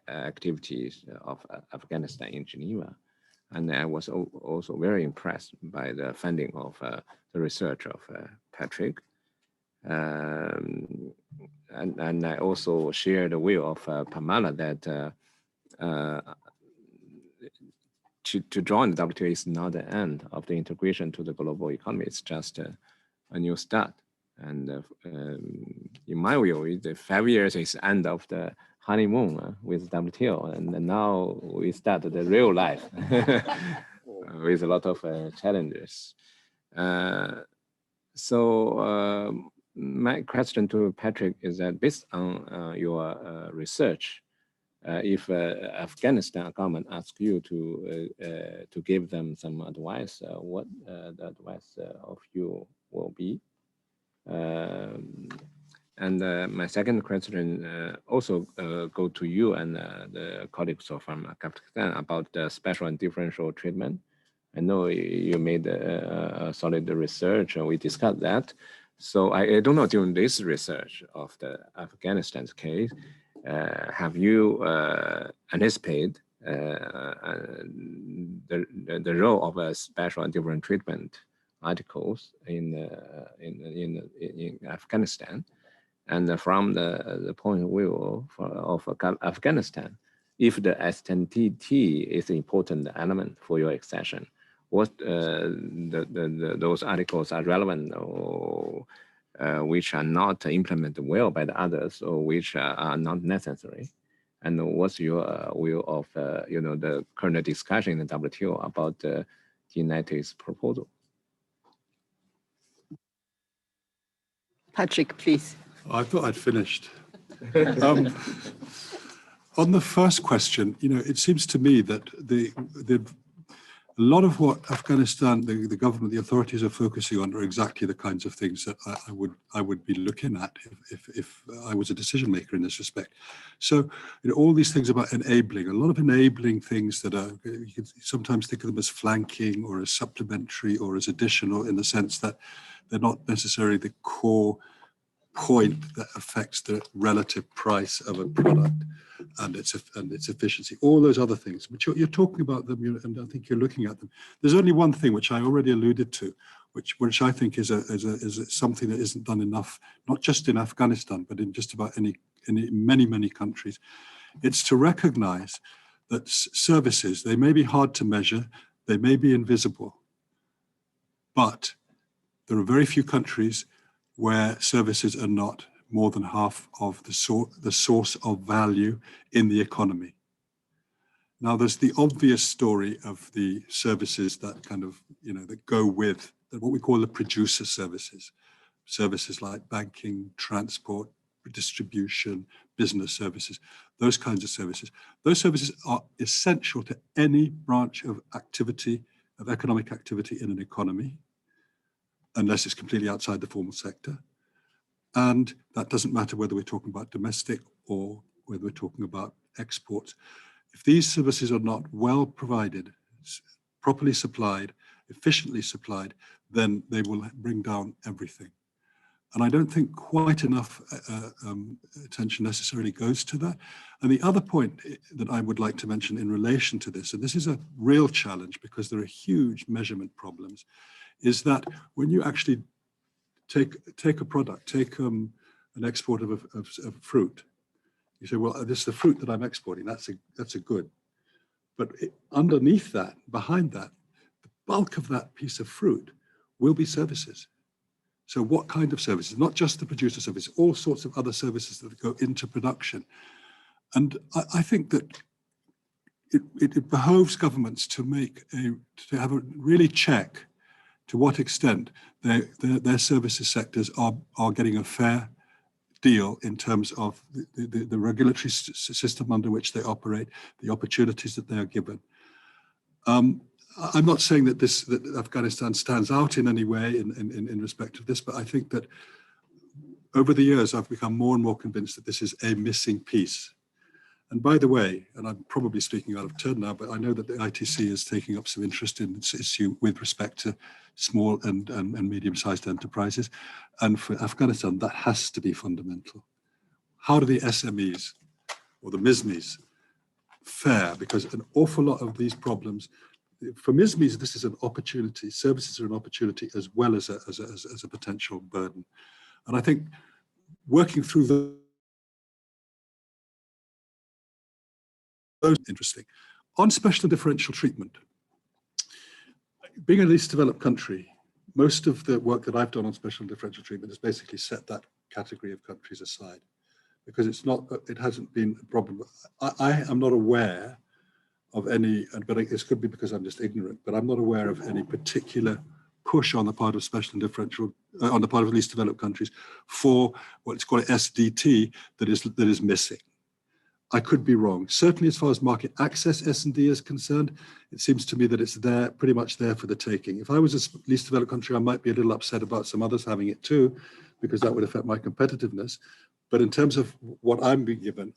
activities of Afghanistan in Geneva. And I was also very impressed by the funding of the research of Patrick. And I also share the view of Pamela that to join the WTO is not the end of the integration to the global economy. It's just a new start. And in my view, the 5 years is the end of the honeymoon with WTO. And now we start the real life with a lot of challenges. So my question to Patrick is that based on your research, if Afghanistan government asks you to give them some advice, what the advice of you will be? And my second question also go to you and the colleagues from Afghanistan about the special and differential treatment. I know you made a solid research, and we discussed that. So I don't know, during this research of the Afghanistan's case, have you anticipated the role of a special and different treatment articles in Afghanistan? And from the point of view of Afghanistan, if the SNTT is an important element for your accession, what those articles are relevant or which are not implemented well by the others, or which are not necessary? And what's your view of the current discussion in the WTO about the United States proposal? Patrick, please. I thought I'd finished. On the first question, it seems to me that a lot of what Afghanistan, the government, the authorities are focusing on are exactly the kinds of things that I would be looking at if I was a decision maker in this respect. So all these things about enabling, a lot of enabling things that you can sometimes think of them as flanking or as supplementary or as additional, in the sense that they're not necessarily the core point that affects the relative price of a product and its efficiency. All those other things, which you're talking about them, and I think you're looking at them. There's only one thing which I already alluded to, which I think is something that isn't done enough, not just in Afghanistan, but in just about many countries. It's to recognize that services, they may be hard to measure, they may be invisible, but there are very few countries where services are not more than half of the source of value in the economy. Now, there's the obvious story of the services that kind of, that go with what we call the producer services. Services like banking, transport, distribution, business services, those kinds of services. Those services are essential to any branch of activity, of economic activity in an economy, unless it's completely outside the formal sector. And that doesn't matter whether we're talking about domestic or whether we're talking about exports. If these services are not well provided, properly supplied, efficiently supplied, then they will bring down everything. And I don't think quite enough attention necessarily goes to that. And the other point that I would like to mention in relation to this, and this is a real challenge because there are huge measurement problems, is that when you actually take a product, take an export of fruit, you say, well, this is the fruit that I'm exporting, that's a good. But underneath that, behind that, the bulk of that piece of fruit will be services. So what kind of services? Not just the producer service, all sorts of other services that go into production. And I think that it behoves governments to have a really check to what extent their services sectors are getting a fair deal in terms of the regulatory system under which they operate, the opportunities that they are given. I'm not saying that Afghanistan stands out in any way in respect of this, but I think that over the years, I've become more and more convinced that this is a missing piece. And by the way, and I'm probably speaking out of turn now, but I know that the ITC is taking up some interest in this issue with respect to small and medium-sized enterprises. And for Afghanistan, that has to be fundamental. How do the SMEs or the MISMEs fare? Because an awful lot of these problems, for MISMEs, this is an opportunity. Services are an opportunity as well as a potential burden. And I think working through those interesting. On special and differential treatment, being a least developed country, most of the work that I've done on special and differential treatment has basically set that category of countries aside because it hasn't been a problem. I am not aware of any, but this could be because I'm just ignorant, but I'm not aware of any particular push on the part of special and differential, on the part of least developed countries for what's called SDT that is missing. I could be wrong. Certainly as far as market access S&D is concerned, it seems to me that it's there, pretty much there for the taking. If I was a least developed country, I might be a little upset about some others having it too, because that would affect my competitiveness. But in terms of what I'm being given,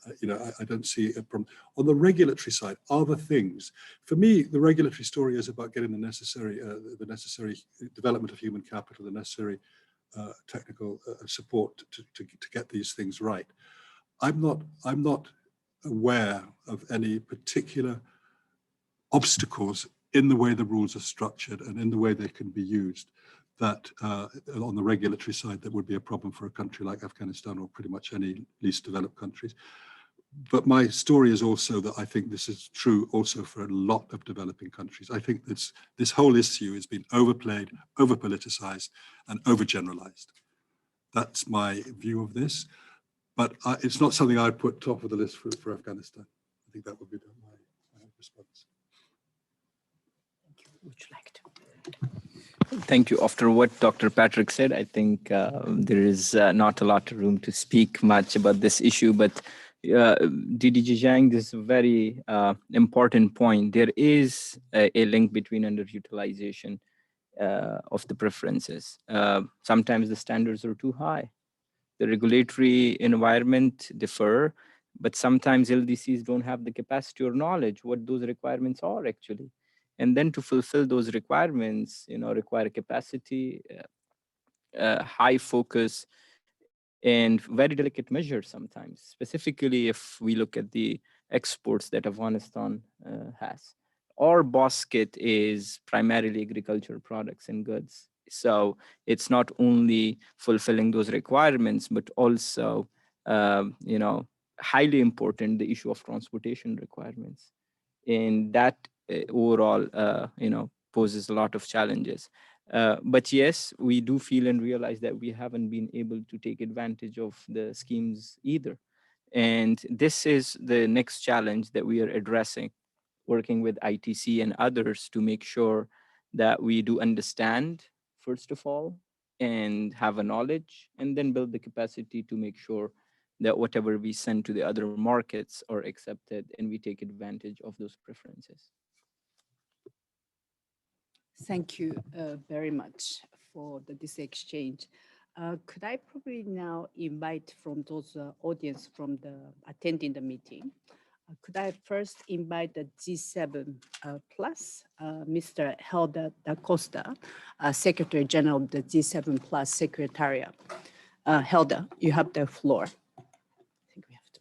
I don't see a problem. On the regulatory side, are there things? For me, the regulatory story is about getting the necessary development of human capital, the necessary technical support to get these things right. I'm not aware of any particular obstacles in the way the rules are structured and in the way they can be used that on the regulatory side that would be a problem for a country like Afghanistan or pretty much any least developed countries. But my story is also that I think this is true also for a lot of developing countries. I think this whole issue has been overplayed, over-politicized, and overgeneralized. That's my view of this. But it's not something I'd put top of the list for Afghanistan. I think that would be my response. Thank you. Would you like to? Thank you. After what Dr. Patrick said, I think there is not a lot of room to speak much about this issue, but DDG Zhang, this is a very important point. There is a link between underutilization of the preferences. Sometimes the standards are too high. The regulatory environment differ, but sometimes LDCs don't have the capacity or knowledge what those requirements are actually. And then to fulfill those requirements, require capacity, high focus, and very delicate measures sometimes, specifically if we look at the exports that Afghanistan has. Our basket is primarily agricultural products and goods. So it's not only fulfilling those requirements, but also, highly important, the issue of transportation requirements. And that overall, poses a lot of challenges. But yes, we do feel and realize that we haven't been able to take advantage of the schemes either. And this is the next challenge that we are addressing, working with ITC and others to make sure that we do understand, first of all, and have a knowledge, and then build the capacity to make sure that whatever we send to the other markets are accepted and we take advantage of those preferences. Thank you very much for this exchange. Could I probably now invite from those audience from the attending the meeting, could I first invite the G7 Plus, Mr. Helder da Costa, Secretary General of the G7 Plus Secretariat. Helder, you have the floor. I think we have to.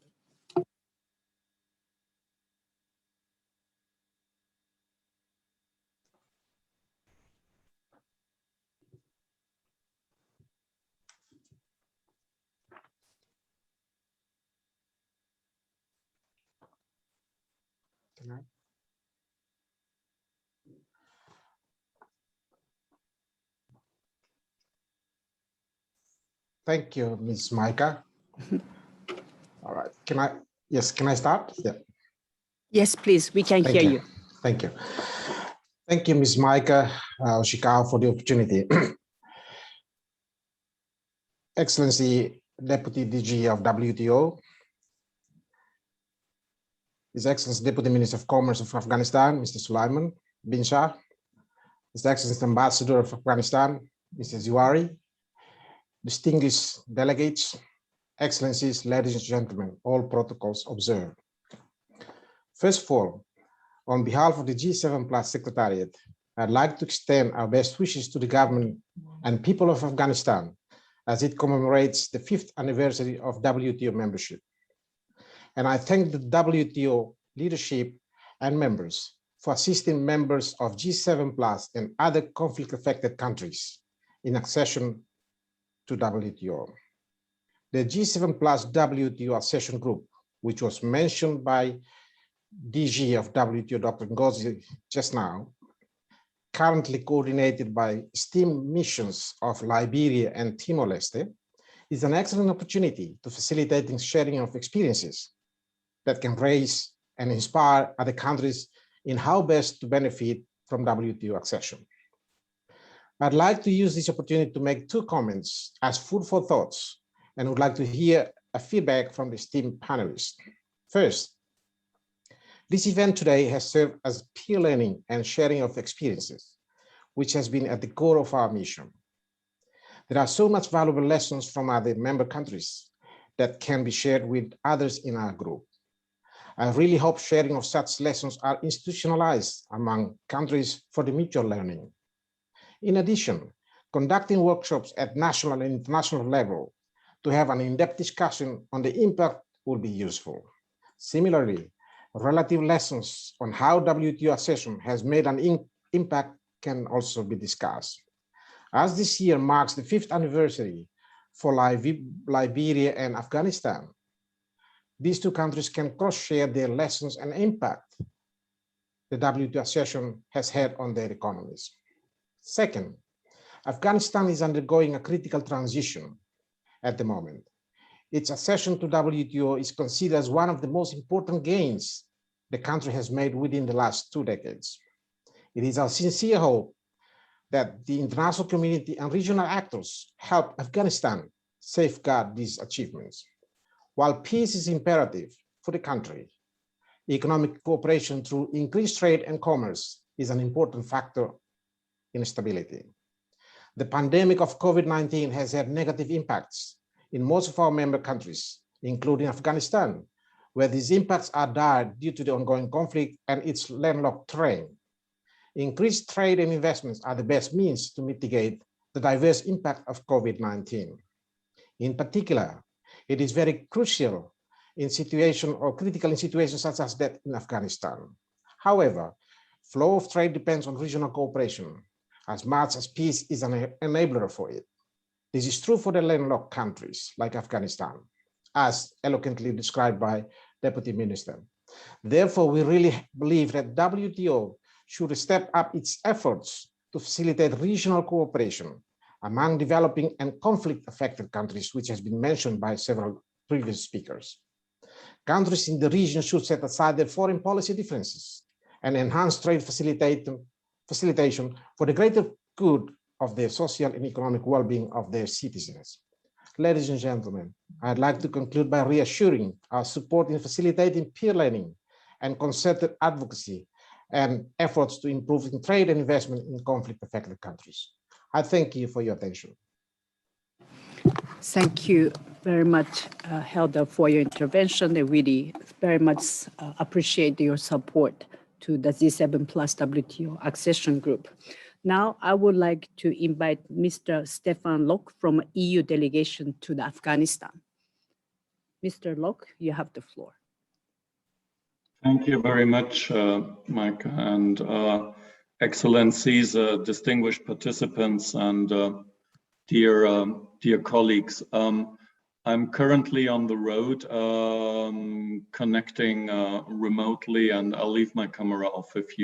Can I? Thank you, Ms. Micah. All right, can I start? Yeah. Yes, please, we can hear you. Thank you. Thank you, Ms. Micah Oshikawa, for the opportunity. Excellency, Deputy DG of WTO, His Excellency Deputy Minister of Commerce of Afghanistan, Mr. Sulaiman bin Shah, His Excellency Ambassador of Afghanistan, Mr. Ziwari, distinguished delegates, Excellencies, ladies and gentlemen, all protocols observed. First of all, on behalf of the G7 Plus Secretariat, I'd like to extend our best wishes to the government and people of Afghanistan as it commemorates the 5th anniversary of WTO membership. And I thank the WTO leadership and members for assisting members of G7 Plus and other conflict-affected countries in accession to WTO. The G7 Plus WTO accession group, which was mentioned by DG of WTO, Dr. Ngozi, just now, currently coordinated by esteemed missions of Liberia and Timor-Leste, is an excellent opportunity to facilitating sharing of experiences that can raise and inspire other countries in how best to benefit from WTO accession. I'd like to use this opportunity to make 2 comments as food for thoughts, and would like to hear a feedback from the esteemed panelists. First, this event today has served as peer learning and sharing of experiences, which has been at the core of our mission. There are so much valuable lessons from other member countries that can be shared with others in our group. I really hope sharing of such lessons are institutionalized among countries for the mutual learning. In addition, conducting workshops at national and international level to have an in-depth discussion on the impact will be useful. Similarly, relative lessons on how WTO accession has made an impact can also be discussed. As this year marks the 5th anniversary for Liberia and Afghanistan, these 2 countries can cross-share their lessons and impact the WTO accession has had on their economies. Second, Afghanistan is undergoing a critical transition at the moment. Its accession to WTO is considered as one of the most important gains the country has made within the last 2 decades. It is our sincere hope that the international community and regional actors help Afghanistan safeguard these achievements. While peace is imperative for the country, economic cooperation through increased trade and commerce is an important factor in stability. The pandemic of COVID-19 has had negative impacts in most of our member countries, including Afghanistan, where these impacts are dire due to the ongoing conflict and its landlocked terrain. Increased trade and investments are the best means to mitigate the diverse impact of COVID-19. In particular, it is very crucial in critical in situations such as that in Afghanistan. However, flow of trade depends on regional cooperation as much as peace is an enabler for it. This is true for the landlocked countries like Afghanistan, as eloquently described by Deputy Minister. Therefore, we really believe that WTO should step up its efforts to facilitate regional cooperation among developing and conflict-affected countries, which has been mentioned by several previous speakers. Countries in the region should set aside their foreign policy differences and enhance trade facilitation for the greater good of the social and economic well-being of their citizens. Ladies and gentlemen, I'd like to conclude by reassuring our support in facilitating peer learning and concerted advocacy and efforts to improve trade and investment in conflict-affected countries. I thank you for your attention. Thank you very much, Helder, for your intervention. I really very much appreciate your support to the G7 plus WTO accession group. Now, I would like to invite Mr. Stefan Lok from EU delegation to the Afghanistan. Mr. Lok, you have the floor. Thank you very much, Mike, and Excellencies, distinguished participants, and dear colleagues. I'm currently on the road, connecting remotely, and I'll leave my camera off if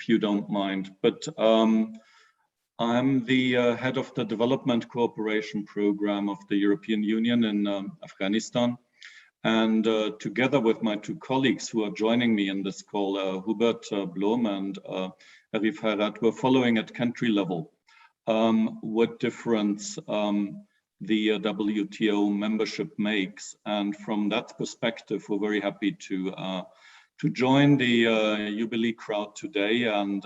you don't mind. But I'm the head of the Development Cooperation Program of the European Union in Afghanistan. And together with my two colleagues who are joining me in this call, Hubert Blom and Arif Hayrat, we're following at country level what difference the WTO membership makes. And from that perspective, we're very happy to join the Jubilee crowd today. And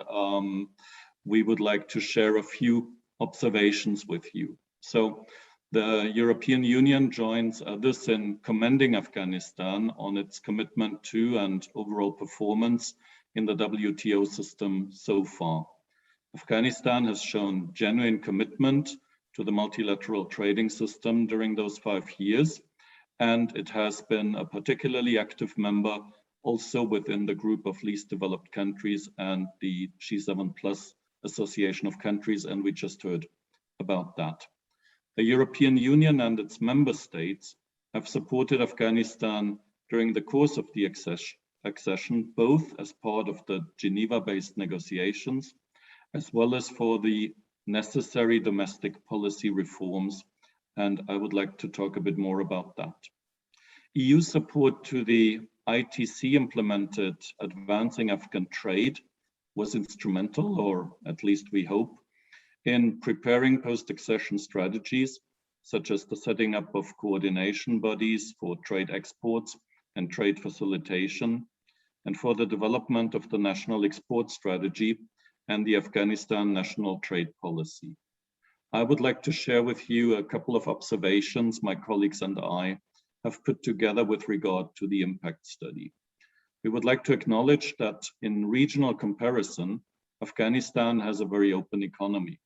we would like to share a few observations with you. So the European Union joins others in commending Afghanistan on its commitment to and overall performance in the WTO system so far. Afghanistan has shown genuine commitment to the multilateral trading system during those 5 years, and it has been a particularly active member also within the group of least developed countries and the G7 plus association of countries, and we just heard about that. The European Union and its member states have supported Afghanistan during the course of the accession, both as part of the Geneva-based negotiations, as well as for the necessary domestic policy reforms. And I would like to talk a bit more about that. EU support to the ITC implemented Advancing Afghan Trade was instrumental, or at least we hope, in preparing post-accession strategies, such as the setting up of coordination bodies for trade exports and trade facilitation, and for the development of the national export strategy and the Afghanistan national trade policy. I would like to share with you a couple of observations my colleagues and I have put together with regard to the impact study. We would like to acknowledge that in regional comparison, Afghanistan has a very open economy.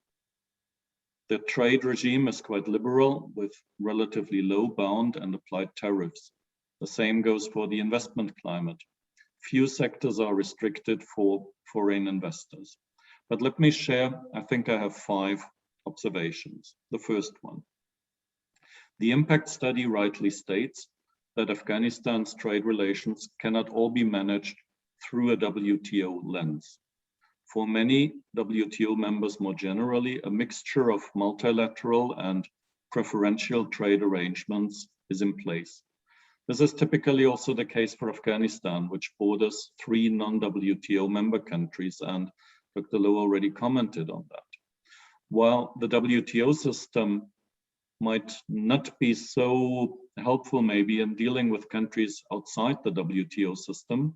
The trade regime is quite liberal with relatively low bound and applied tariffs. The same goes for the investment climate. Few sectors are restricted for foreign investors. But let me share, I think I have 5 observations. The first one. The impact study rightly states that Afghanistan's trade relations cannot all be managed through a WTO lens. For many WTO members more generally, a mixture of multilateral and preferential trade arrangements is in place. This is typically also the case for Afghanistan, which borders 3 non-WTO member countries, and Dr. Loh already commented on that. While the WTO system might not be so helpful maybe in dealing with countries outside the WTO system,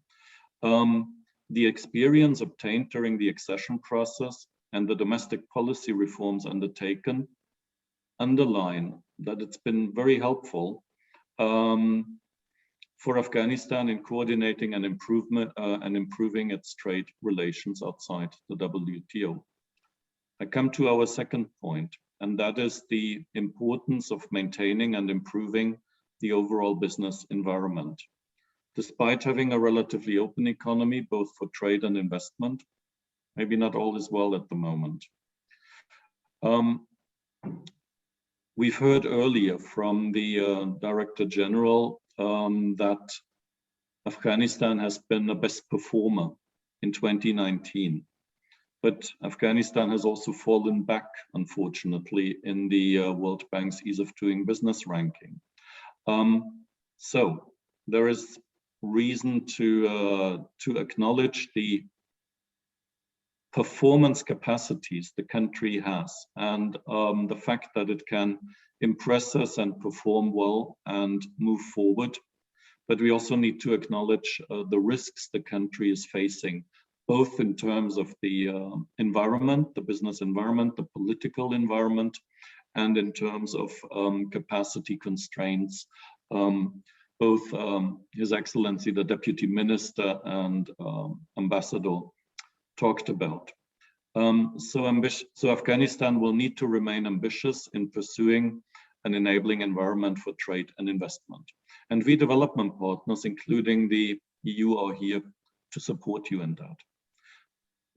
the experience obtained during the accession process and the domestic policy reforms undertaken underline that it's been very helpful for Afghanistan in coordinating and improving its trade relations outside the WTO. I come to our second point, and that is the importance of maintaining and improving the overall business environment. Despite having a relatively open economy, both for trade and investment, maybe not all is well at the moment. We've heard earlier from the Director General that Afghanistan has been the best performer in 2019. But Afghanistan has also fallen back, unfortunately, in the World Bank's Ease of Doing Business ranking. So there is reason to acknowledge the performance capacities the country has, and the fact that it can impress us and perform well and move forward. But we also need to acknowledge the risks the country is facing, both in terms of the environment, the business environment, the political environment, and in terms of capacity constraints. Both His Excellency, the Deputy Minister, and Ambassador talked about. So Afghanistan will need to remain ambitious in pursuing an enabling environment for trade and investment. And we development partners, including the EU, are here to support you in that.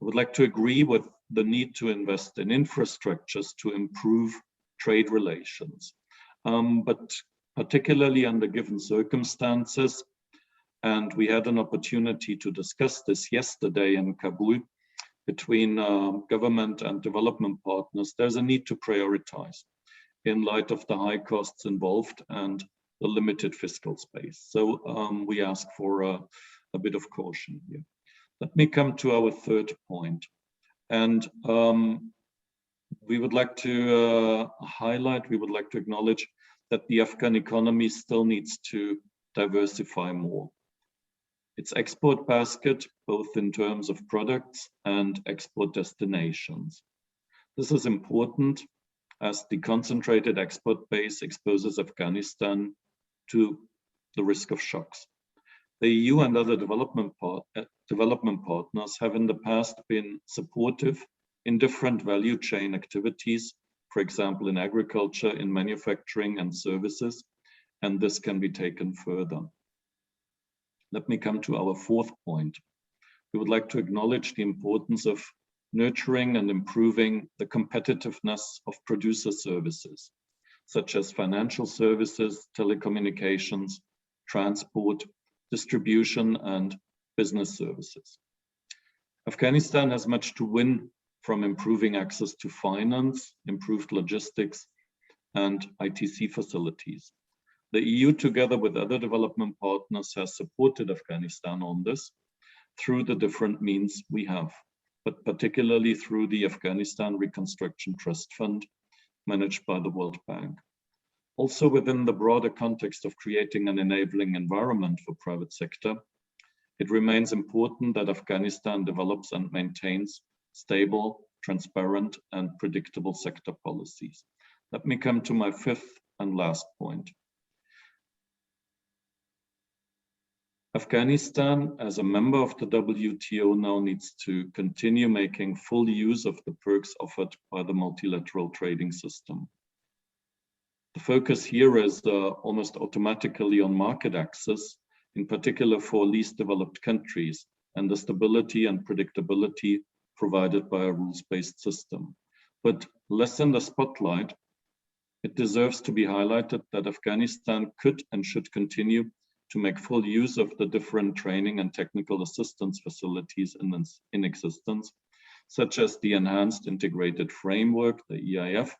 I would like to agree with the need to invest in infrastructures to improve trade relations, but particularly under given circumstances, and we had an opportunity to discuss this yesterday in Kabul between government and development partners, there's a need to prioritize in light of the high costs involved and the limited fiscal space. So we ask for a bit of caution here. Let me come to our third point. And we would like to highlight, we would like to acknowledge that the Afghan economy still needs to diversify more. Its export basket, both in terms of products and export destinations. This is important as the concentrated export base exposes Afghanistan to the risk of shocks. The EU and other development partners have in the past been supportive in different value chain activities, for example, in agriculture, in manufacturing and services, and this can be taken further. Let me come to our fourth point. We would like to acknowledge the importance of nurturing and improving the competitiveness of producer services, such as financial services, telecommunications, transport, distribution, and business services. Afghanistan has much to win from improving access to finance, improved logistics, and ITC facilities. The EU, together with other development partners, has supported Afghanistan on this through the different means we have, but particularly through the Afghanistan Reconstruction Trust Fund managed by the World Bank. Also within the broader context of creating an enabling environment for private sector, it remains important that Afghanistan develops and maintains stable, transparent, and predictable sector policies. Let me come to my fifth and last point. Afghanistan, as a member of the WTO, now needs to continue making full use of the perks offered by the multilateral trading system. The focus here is almost automatically on market access, in particular for least developed countries, and the stability and predictability provided by a rules-based system. But less in the spotlight, it deserves to be highlighted that Afghanistan could and should continue to make full use of the different training and technical assistance facilities in existence, such as the Enhanced Integrated Framework, the EIF,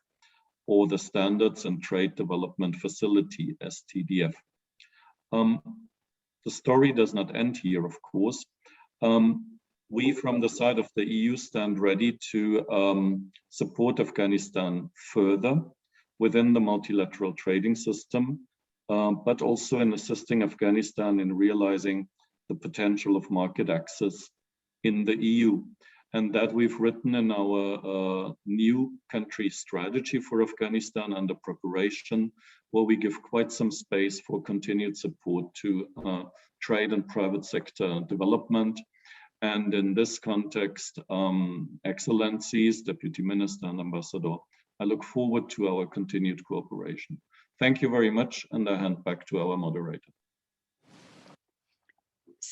or the Standards and Trade Development Facility, STDF. The story does not end here, of course. We, from the side of the EU, stand ready to support Afghanistan further within the multilateral trading system, but also in assisting Afghanistan in realizing the potential of market access in the EU. And that we've written in our new country strategy for Afghanistan under preparation, where we give quite some space for continued support to trade and private sector development. And in this context, Excellencies, Deputy Minister and Ambassador, I look forward to our continued cooperation. Thank you very much, and I hand back to our moderator.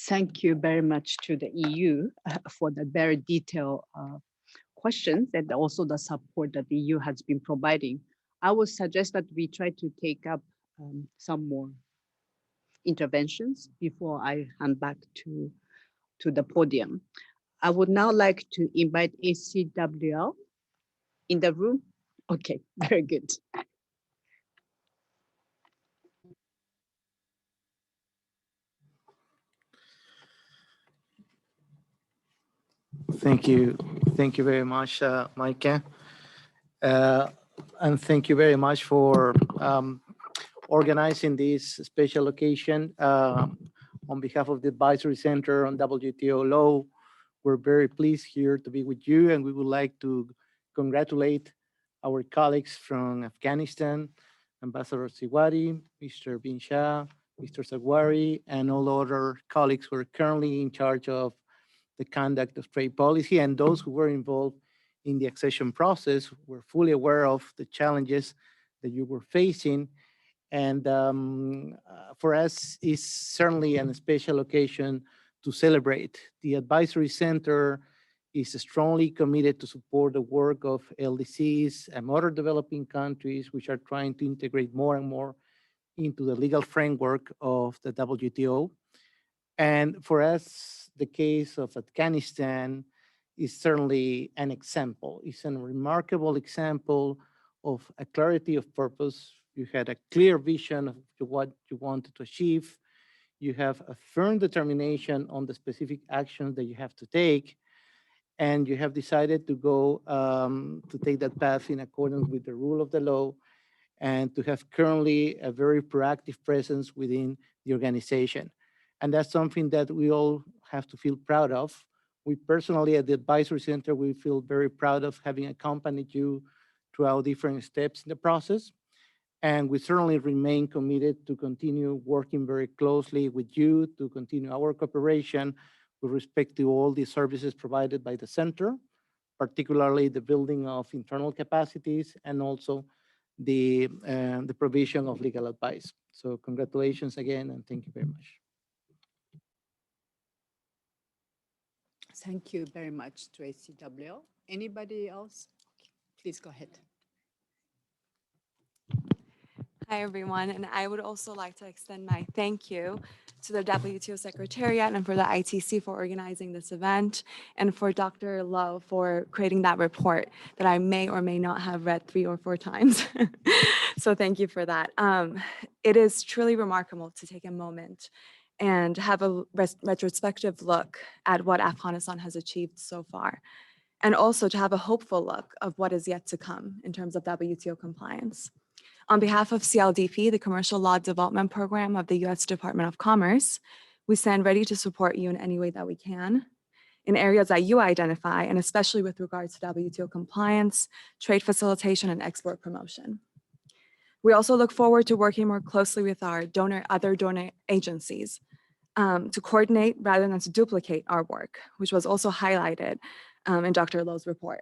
Thank you very much to the EU for the very detailed questions and also the support that the EU has been providing. I would suggest that we try to take up some more interventions before I hand back to the podium. I would now like to invite ACWL in the room. Okay, very good. Thank you. Thank you very much, Micah. And thank you very much for organizing this special occasion. On behalf of the Advisory Center on WTO Law, we're very pleased here to be with you, and we would like to congratulate our colleagues from Afghanistan, Ambassador Siwari, Mr. Bin Shah, Mr. Sagwari, and all other colleagues who are currently in charge of the conduct of trade policy, and those who were involved in the accession process were fully aware of the challenges that you were facing. And for us, it's certainly a special occasion to celebrate. The Advisory Center is strongly committed to support the work of LDCs and other developing countries, which are trying to integrate more and more into the legal framework of the WTO. And for us, the case of Afghanistan is certainly an example. It's a remarkable example of a clarity of purpose. You had a clear vision of what you wanted to achieve. You have a firm determination on the specific actions that you have to take. And you have decided to go to take that path in accordance with the rule of the law and to have currently a very proactive presence within the organization. And that's something that we all have to feel proud of. We personally at the Advisory Center, we feel very proud of having accompanied you throughout different steps in the process. And we certainly remain committed to continue working very closely with you to continue our cooperation with respect to all the services provided by the center, particularly the building of internal capacities and also the provision of legal advice. So congratulations again, and thank you very much. Thank you very much to ACWL. Anybody else? Okay, please go ahead. Hi, everyone. And I would also like to extend my thank you to the WTO Secretariat and for the ITC for organizing this event, and for Dr. Lowe for creating that report that I may or may not have read 3 or 4 times. So thank you for that. It is truly remarkable to take a moment and have a retrospective look at what Afghanistan has achieved so far, and also to have a hopeful look of what is yet to come in terms of WTO compliance. On behalf of CLDP, the Commercial Law Development Program of the U.S. Department of Commerce, we stand ready to support you in any way that we can in areas that you identify, and especially with regards to WTO compliance, trade facilitation, and export promotion. We also look forward to working more closely with our other donor agencies to coordinate rather than to duplicate our work, which was also highlighted in Dr. Lowe's report.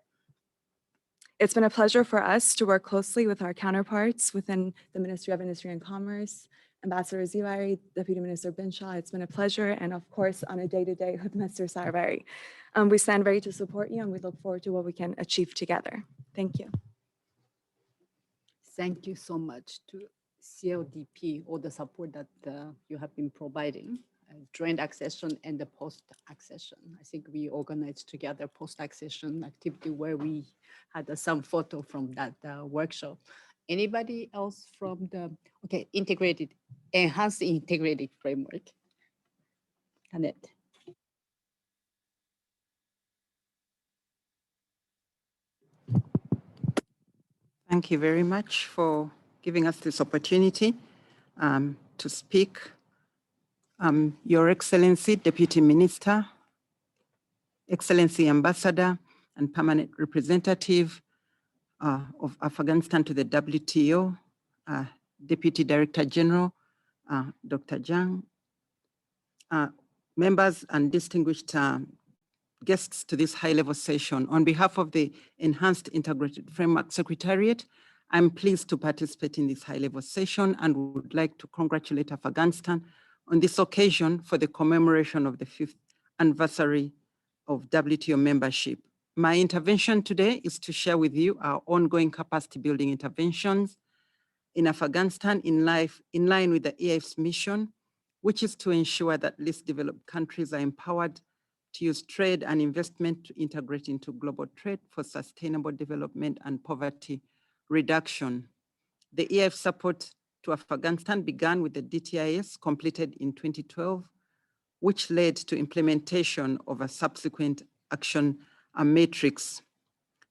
It's been a pleasure for us to work closely with our counterparts within the Ministry of Industry and Commerce, Ambassador Ziwari, Deputy Minister Bin Shah. It's been a pleasure, and of course, on a day-to-day with Mr. Sarvari. We stand ready to support you, and we look forward to what we can achieve together. Thank you. Thank you so much to CLDP, all the support that you have been providing, joint accession and the post-accession. I think we organized together post-accession activity where we had some photo from that workshop. Anybody else from the, okay, enhanced integrated framework? Annette. Thank you very much for giving us this opportunity to speak. Your Excellency, Deputy Minister, Excellency Ambassador and Permanent Representative of Afghanistan to the WTO, Deputy Director General, Dr. Zhang, members and distinguished guests to this high-level session. On behalf of the Enhanced Integrated Framework Secretariat, I'm pleased to participate in this high-level session and would like to congratulate Afghanistan on this occasion for the commemoration of the 5th anniversary of WTO membership. My intervention today is to share with you our ongoing capacity building interventions in Afghanistan in line with the EAF's mission, which is to ensure that least developed countries are empowered to use trade and investment to integrate into global trade for sustainable development and poverty reduction. The EIF support to Afghanistan began with the DTIS completed in 2012, which led to implementation of a subsequent action matrix.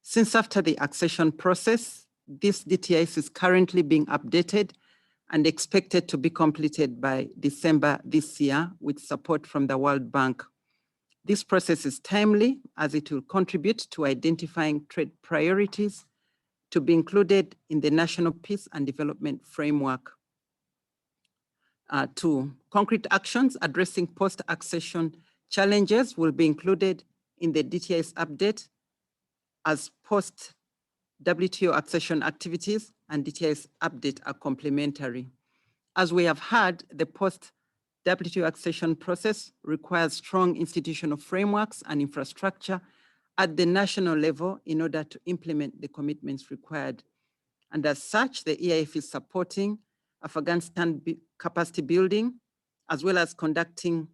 Since after the accession process, this DTIS is currently being updated and expected to be completed by December this year with support from the World Bank. This process is timely as it will contribute to identifying trade priorities to be included in the National Peace and Development Framework. 2, concrete actions addressing post-accession challenges will be included in the DTIS update as post-WTO accession activities and DTIS update are complementary. As we have heard, the post-WTO accession process requires strong institutional frameworks and infrastructure at the national level in order to implement the commitments required. And as such, the EIF is supporting Afghanistan capacity building, as well as conducting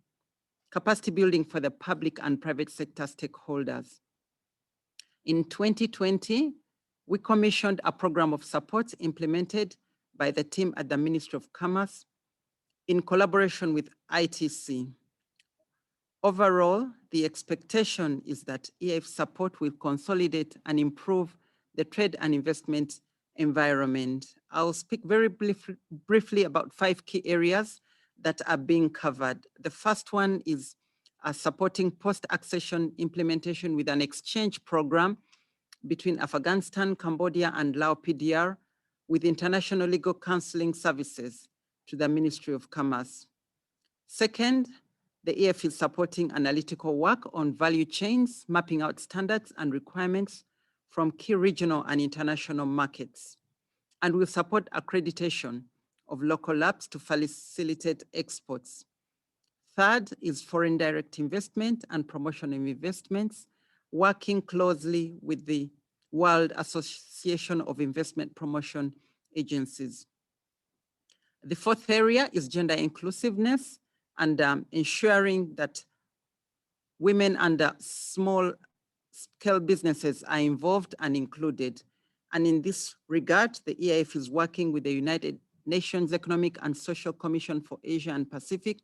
capacity building for the public and private sector stakeholders. In 2020, we commissioned a program of support implemented by the team at the Ministry of Commerce in collaboration with ITC. Overall, the expectation is that EIF support will consolidate and improve the trade and investment environment. I'll speak very briefly about 5 key areas that are being covered. The first one is supporting post-accession implementation with an exchange program between Afghanistan, Cambodia, and Lao PDR with international legal counseling services to the Ministry of Commerce. Second, the EIF is supporting analytical work on value chains, mapping out standards and requirements from key regional and international markets, and will support accreditation of local labs to facilitate exports. Third is foreign direct investment and promotion of investments, working closely with the World Association of Investment Promotion Agencies. The fourth area is gender inclusiveness and ensuring that women and small scale businesses are involved and included. And in this regard, the EIF is working with the United Nations Economic and Social Commission for Asia and Pacific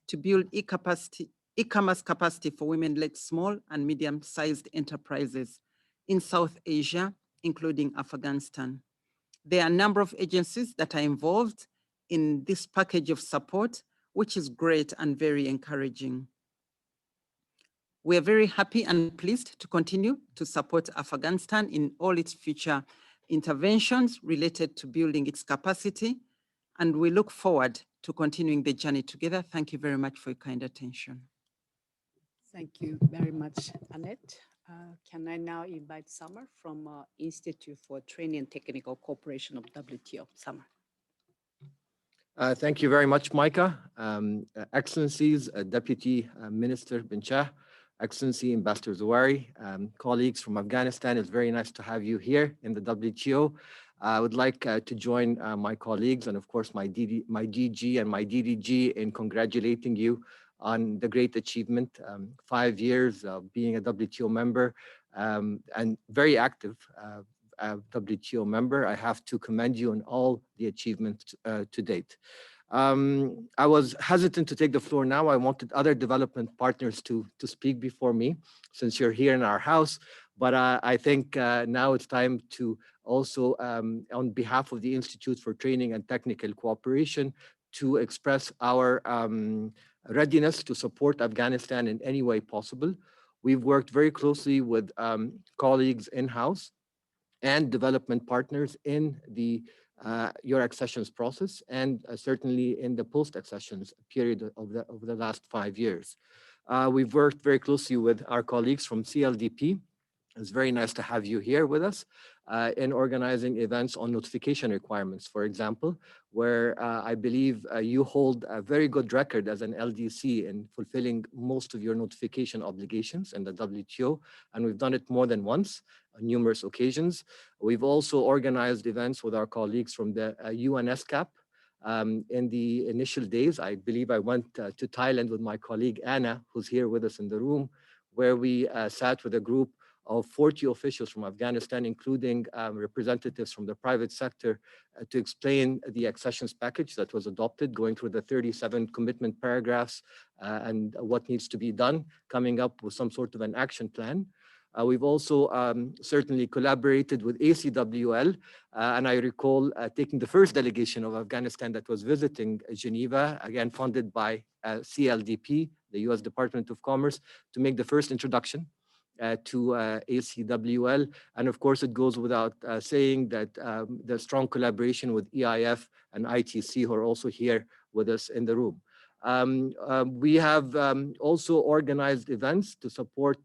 to build e-commerce capacity for women-led small and medium-sized enterprises in South Asia, including Afghanistan. There are a number of agencies that are involved in this package of support, which is great and very encouraging. We are very happy and pleased to continue to support Afghanistan in all its future interventions related to building its capacity, and we look forward to continuing the journey together. Thank you very much for your kind attention. Thank you very much, Annette. Can I now invite Summer from Institute for Training and Technical Cooperation of WTO? Summer. Thank you very much, Micah. Excellencies, Deputy Minister Bin Shah, Excellency Ambassador Zawari, colleagues from Afghanistan, it's very nice to have you here in the WTO. I would like to join my colleagues and of course my DG and my DDG in congratulating you on the great achievement, 5 years of being a WTO member and very active WTO member. I have to commend you on all the achievements to date. I was hesitant to take the floor now. I wanted other development partners to speak before me, since you're here in our house. But I think now it's time to also, on behalf of the Institute for Training and Technical Cooperation, to express our readiness to support Afghanistan in any way possible. We've worked very closely with colleagues in-house and development partners in the your accessions process, and certainly in the post-accessions period of the last 5 years. We've worked very closely with our colleagues from CLDP. It's very nice to have you here with us in organizing events on notification requirements, for example, where I believe you hold a very good record as an LDC in fulfilling most of your notification obligations in the WTO, and we've done it more than once on numerous occasions. We've also organized events with our colleagues from the UNSCAP In the initial days, I believe I went to Thailand with my colleague Anna, who's here with us in the room, where we sat with a group of 40 officials from Afghanistan, including representatives from the private sector, to explain the accessions package that was adopted, going through the 37 commitment paragraphs and what needs to be done, coming up with some sort of an action plan. We've also certainly collaborated with ACWL, and I recall taking the first delegation of Afghanistan that was visiting Geneva, again funded by CLDP, the US Department of Commerce, to make the first introduction to ACWL. And of course, it goes without saying that the strong collaboration with EIF and ITC, who are also here with us in the room. We have also organized events to support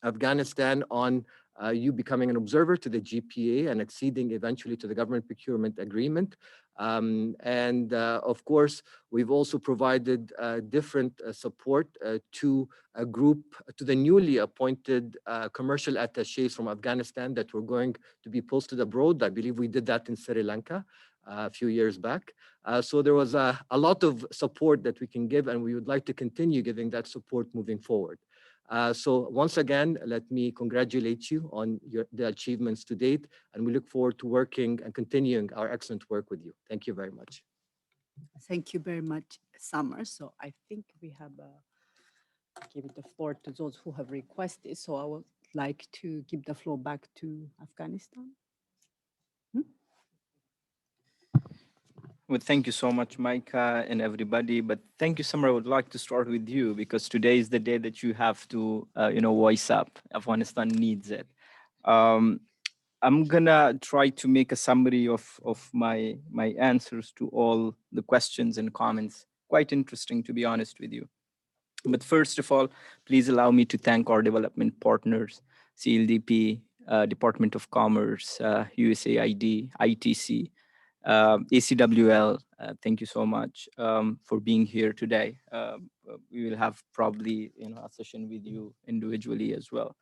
Afghanistan on you becoming an observer to the GPA and acceding eventually to the government procurement agreement. Of course, we've also provided different support to a group, to the newly appointed commercial attachés from Afghanistan that were going to be posted abroad. I believe we did that in Sri Lanka a few years back. So there was a lot of support that we can give, and we would like to continue giving that support moving forward. So once again, let me congratulate you on the achievements to date, and we look forward to working and continuing our excellent work with you. Thank you very much. Thank you very much, Summer. So I think we have given the floor to those who have requested. So I would like to give the floor back to Afghanistan. Well, thank you so much, Micah and everybody. But thank you, Summer. I would like to start with you because today is the day that you have to, voice up. Afghanistan needs it. I'm gonna try to make a summary of my answers to all the questions and comments. Quite interesting, to be honest with you. But first of all, please allow me to thank our development partners, CLDP, Department of Commerce, USAID, ITC, ACWL. Thank you so much for being here today. We will have probably a session with you individually as well.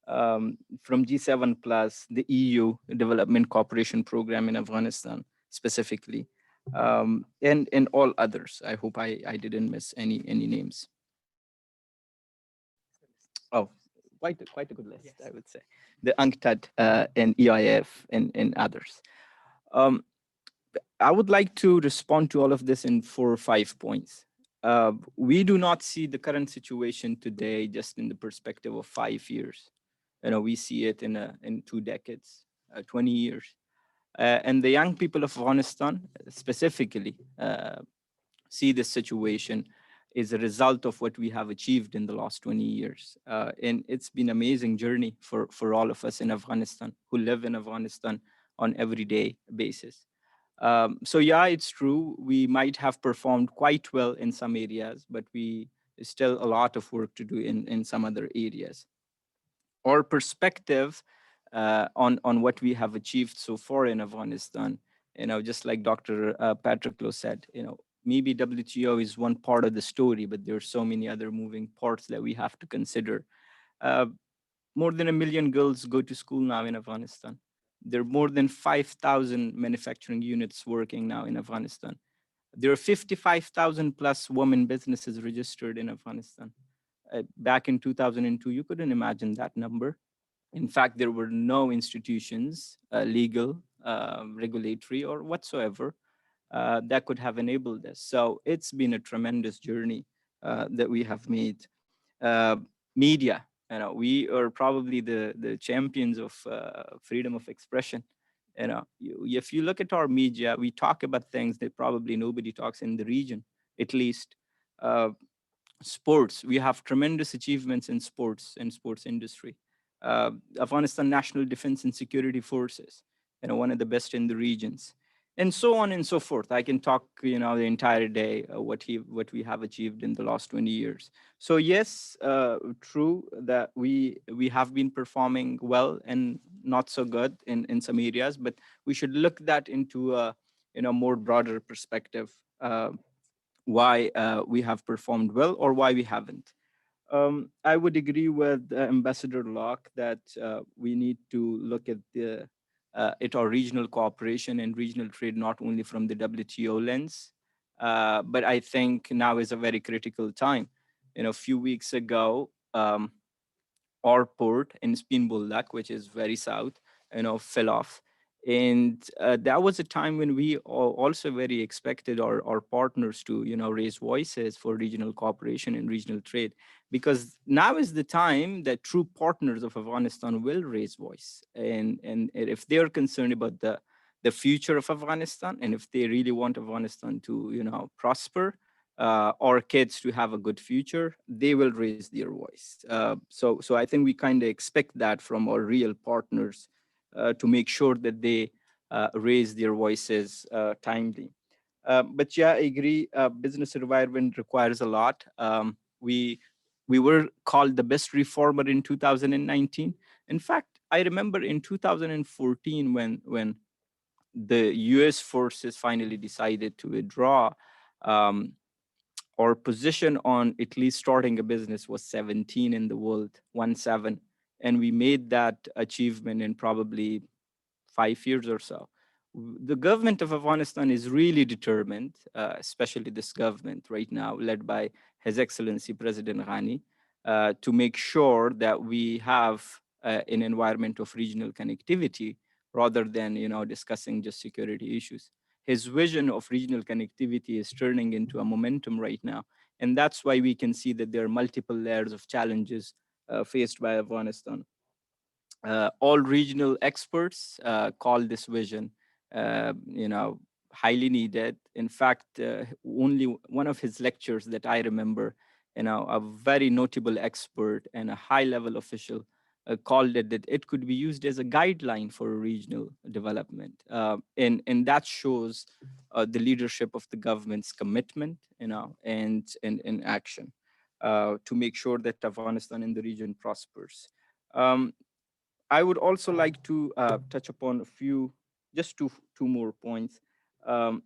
From G7 Plus, the EU Development Cooperation Program in Afghanistan specifically, and all others. I hope I didn't miss any names. Oh, quite a good list, yes. I would say. The UNCTAD and EIF and others. I would like to respond to all of this in 4 or 5 points. We do not see the current situation today just in the perspective of 5 years. We see it in 2 decades, 20 years. And the young people of Afghanistan specifically see this situation is a result of what we have achieved in the last 20 years. And it's been an amazing journey for all of us in Afghanistan who live in Afghanistan on everyday basis. So yeah, it's true. We might have performed quite well in some areas, but there's still a lot of work to do in some other areas. Our perspective on what we have achieved so far in Afghanistan, just like Dr. Patrick Lowe said, maybe WTO is one part of the story, but there are so many other moving parts that we have to consider. More than 1 million girls go to school now in Afghanistan. There are more than 5,000 manufacturing units working now in Afghanistan. There are 55,000 plus women businesses registered in Afghanistan. Back in 2002, you couldn't imagine that number. In fact, there were no institutions, legal, regulatory, or whatsoever, that could have enabled this. So it's been a tremendous journey that we have made. Media, we are probably the champions of freedom of expression. If you look at our media, we talk about things that probably nobody talks in the region, at least. Sports, we have tremendous achievements in sports and sports industry. Afghanistan National Defense and Security Forces, one of the best in the regions, and so on and so forth. I can talk, the entire day what we have achieved in the last 20 years. So yes, true that we have been performing well and not so good in some areas, but we should look that into a more broader perspective. Why we have performed well or why we haven't. I would agree with Ambassador Lok that we need to look at the at our regional cooperation and regional trade, not only from the WTO lens, but I think now is a very critical time. A few weeks ago, our port in Spinbullak, which is very south, fell off. And that was a time when we also very expected our partners to, raise voices for regional cooperation and regional trade, because now is the time that true partners of Afghanistan will raise voice. And if they're concerned about the future of Afghanistan, and if they really want Afghanistan to, prosper, our kids to have a good future, they will raise their voice. So I think we kind of expect that from our real partners to make sure that they raise their voices timely. But yeah, I agree. Business environment requires a lot. We were called the best reformer in 2019. In fact, I remember in 2014 when the U.S. forces finally decided to withdraw. Um, our position on at least starting a business was 17 in the world, 17, and we made that achievement in probably 5 years or so. The government of Afghanistan is really determined, especially this government right now, led by His Excellency President Ghani, to make sure that we have an environment of regional connectivity rather than discussing just security issues. His vision of regional connectivity is turning into a momentum right now, and that's why we can see that there are multiple layers of challenges faced by Afghanistan. All regional experts call this vision, highly needed. In fact, only one of his lectures that I remember, a very notable expert and a high-level official called it that it could be used as a guideline for regional development, and that shows the leadership of the government's commitment, and action to make sure that Afghanistan and the region prospers. Um, I would also like to touch upon a few, just two more points.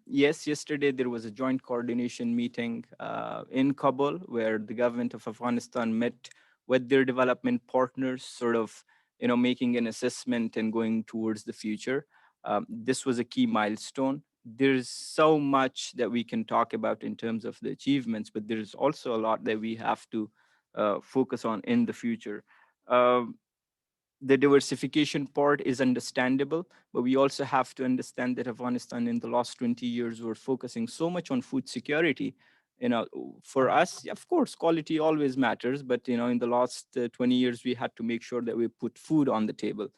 Yes, yesterday there was a joint coordination meeting in Kabul where the government of Afghanistan met with their development partners, sort of, making an assessment and going towards the future. This was a key milestone. There's so much that we can talk about in terms of the achievements, but there's also a lot that we have to focus on in the future. The diversification part is understandable, but we also have to understand that Afghanistan in the last 20 years were focusing so much on food security. For us, of course, quality always matters, but in the last 20 years, we had to make sure that we put food on the table.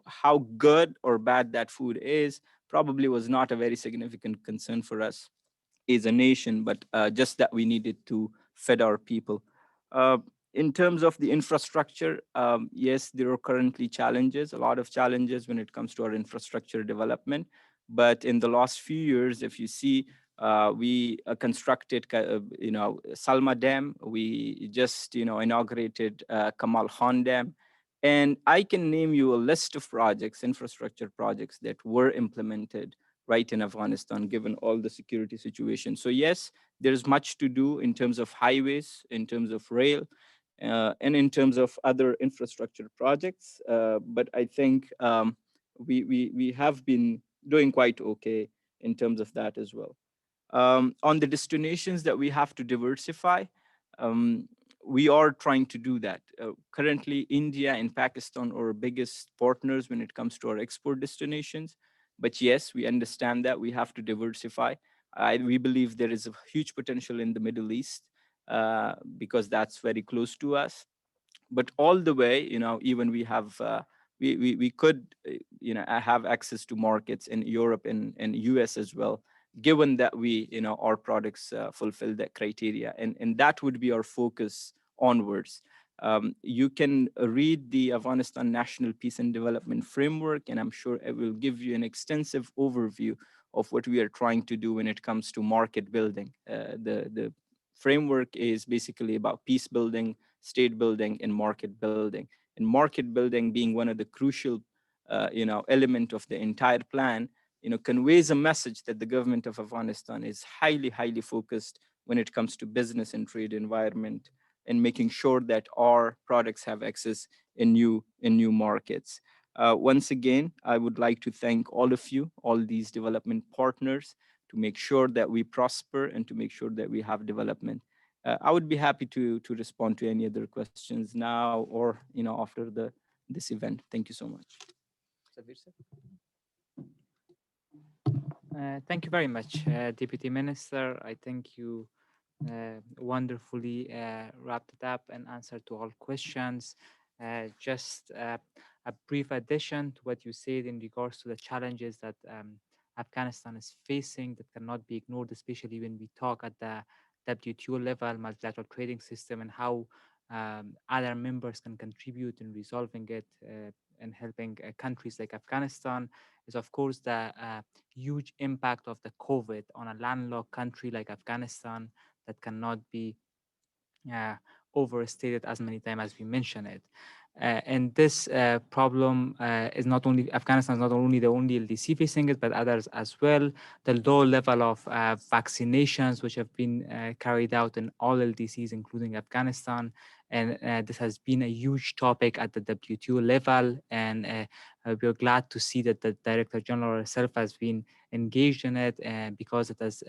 How good or bad that food is probably was not a very significant concern for us as a nation, but just that we needed to feed our people. In terms of the infrastructure, yes, there are currently challenges, a lot of challenges when it comes to our infrastructure development. But in the last few years, if you see, we constructed, Salma Dam. We just, inaugurated Kamal Khan Dam. And I can name you a list of projects, infrastructure projects that were implemented right in Afghanistan, given all the security situation. So yes, there's much to do in terms of highways, in terms of rail, and in terms of other infrastructure projects. But I think we have been doing quite okay in terms of that as well. On the destinations that we have to diversify, um, we are trying to do that. Currently, India and Pakistan are our biggest partners when it comes to our export destinations. But yes, we understand that we have to diversify. We believe there is a huge potential in the Middle East because that's very close to us. But all the way, even we have, we could, have access to markets in Europe and US as well, given that our products fulfill that criteria. And that would be our focus onwards. You can read the Afghanistan National Peace and Development Framework, and I'm sure it will give you an extensive overview of what we are trying to do when it comes to market building. The framework is basically about peace building, state building, and market building. And market building being one of the crucial, element of the entire plan, conveys a message that the government of Afghanistan is highly, highly focused when it comes to business and trade environment and making sure that our products have access in new markets. Once again, I would like to thank all of you, all these development partners, to make sure that we prosper and to make sure that we have development. I would be happy to respond to any other questions now or after this event. Thank you so much. Thank you very much, Deputy Minister. I think you wonderfully wrapped it up and answered to all questions. Just a brief addition to what you said in regards to the challenges that Afghanistan is facing that cannot be ignored, especially when we talk at the WTO level, multilateral trading system, and how other members can contribute in resolving it and helping countries like Afghanistan, is of course the huge impact of the COVID on a landlocked country like Afghanistan that cannot be overstated as many times as we mention it. And this problem is not only, Afghanistan is not only the only LDC facing it, but others as well. The low level of vaccinations, which have been carried out in all LDCs, including Afghanistan. And this has been a huge topic at the WTO level. And we're glad to see that the Director General herself has been engaged in it because it has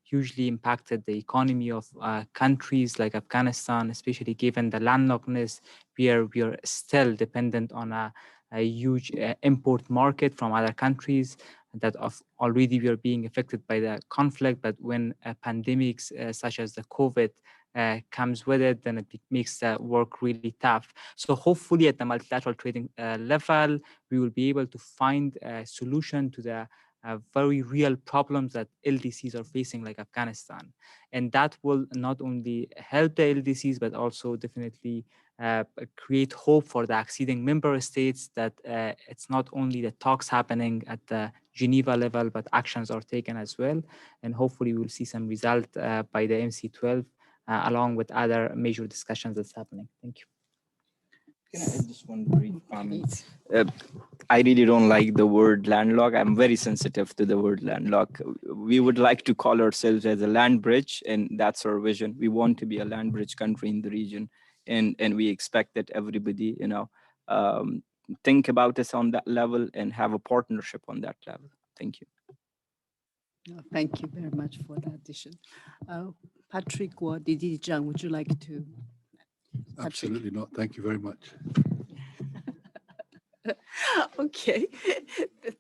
hugely impacted the economy of countries like Afghanistan, especially given the landlockedness, where we are still dependent on a huge import market from other countries that already we are being affected by the conflict. But when pandemics such as the COVID comes with it, then it makes the work really tough. So hopefully at the multilateral trading level, we will be able to find a solution to the very real problems that LDCs are facing, like Afghanistan. And that will not only help the LDCs, but also definitely create hope for the acceding member states that it's not only the talks happening at the Geneva level, but actions are taken as well. And hopefully we'll see some result by the MC12 along with other major discussions that's happening. Thank you. Can I add just one brief comment? I really don't like the word landlocked. I'm very sensitive to the word landlocked. We would like to call ourselves as a land bridge, and that's our vision. We want to be a land bridge country in the region, and we expect that everybody, think about us on that level and have a partnership on that level. Thank you. Thank you very much for that addition. Patrick or Didi Zhang, would you like to? Absolutely not. Thank you very much. Okay,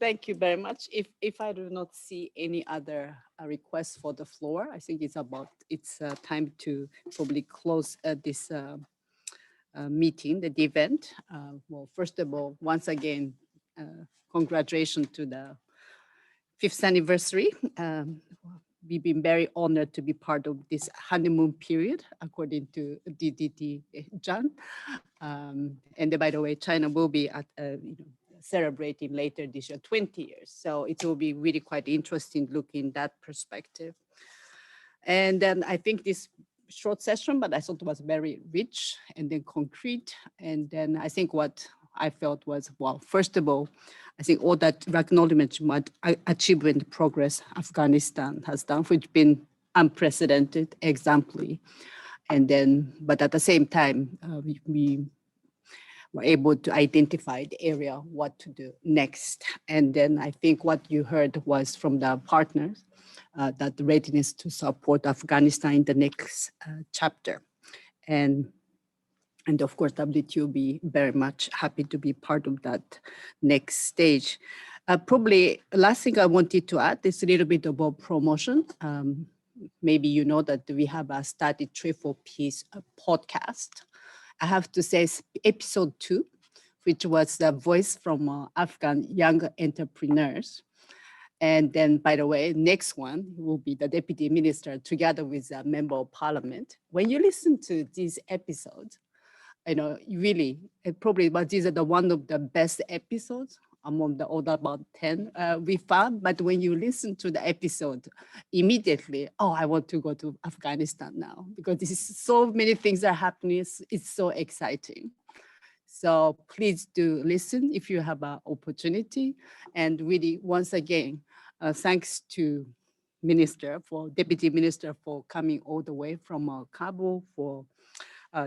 thank you very much. If I do not see any other requests for the floor, I think it's time to probably close this meeting, the event. Well, first of all, once again, congratulations to the 5th anniversary. We've been very honored to be part of this honeymoon period, according to DDT John. And by the way, China will be celebrating later this year 20 years. So it will be really quite interesting looking that perspective. And then I think this short session, but I thought it was very rich and then concrete. And then I think what I felt was, well, first of all, I think all that acknowledgement, achievement, progress Afghanistan has done, which has been unprecedented, exemplary. And then, but at the same time, we were able to identify the area, what to do next. And then I think what you heard was from the partners, that the readiness to support Afghanistan in the next chapter. And of course, WTO will be very much happy to be part of that next stage. Probably last thing I wanted to add is a little bit about promotion. Maybe you know that we have a started Trade for Peace podcast. I have to say episode 2, which was the voice from Afghan young entrepreneurs. And then, by the way, next one will be the Deputy Minister together with a Member of Parliament. When you listen to these episodes, really, probably, but these are the one of the best episodes among the other about 10 we found. But when you listen to the episode, immediately, oh, I want to go to Afghanistan now because this is so many things are happening. It's so exciting. So please do listen if you have an opportunity. And really, once again, thanks to Deputy Minister for coming all the way from Kabul for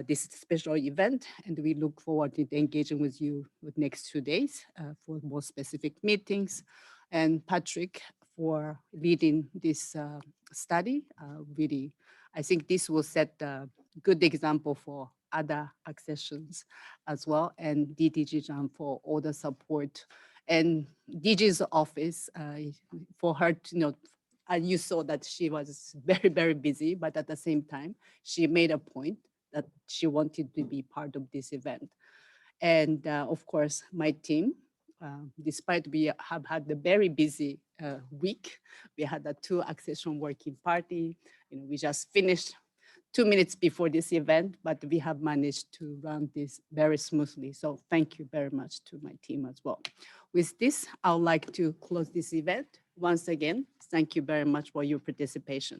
this special event, and we look forward to engaging with you with next 2 days for more specific meetings. And Patrick for leading this study. Really, I think this will set a good example for other accessions as well, and DDG Zhang for all the support, and DG's office for her to you saw that she was very, very busy, but at the same time, she made a point that she wanted to be part of this event. And of course, my team, despite we have had a very busy week, we had a 2 accession working party. We just finished 2 minutes before this event, but we have managed to run this very smoothly. So thank you very much to my team as well. With this, I would like to close this event. Once again, thank you very much for your participation.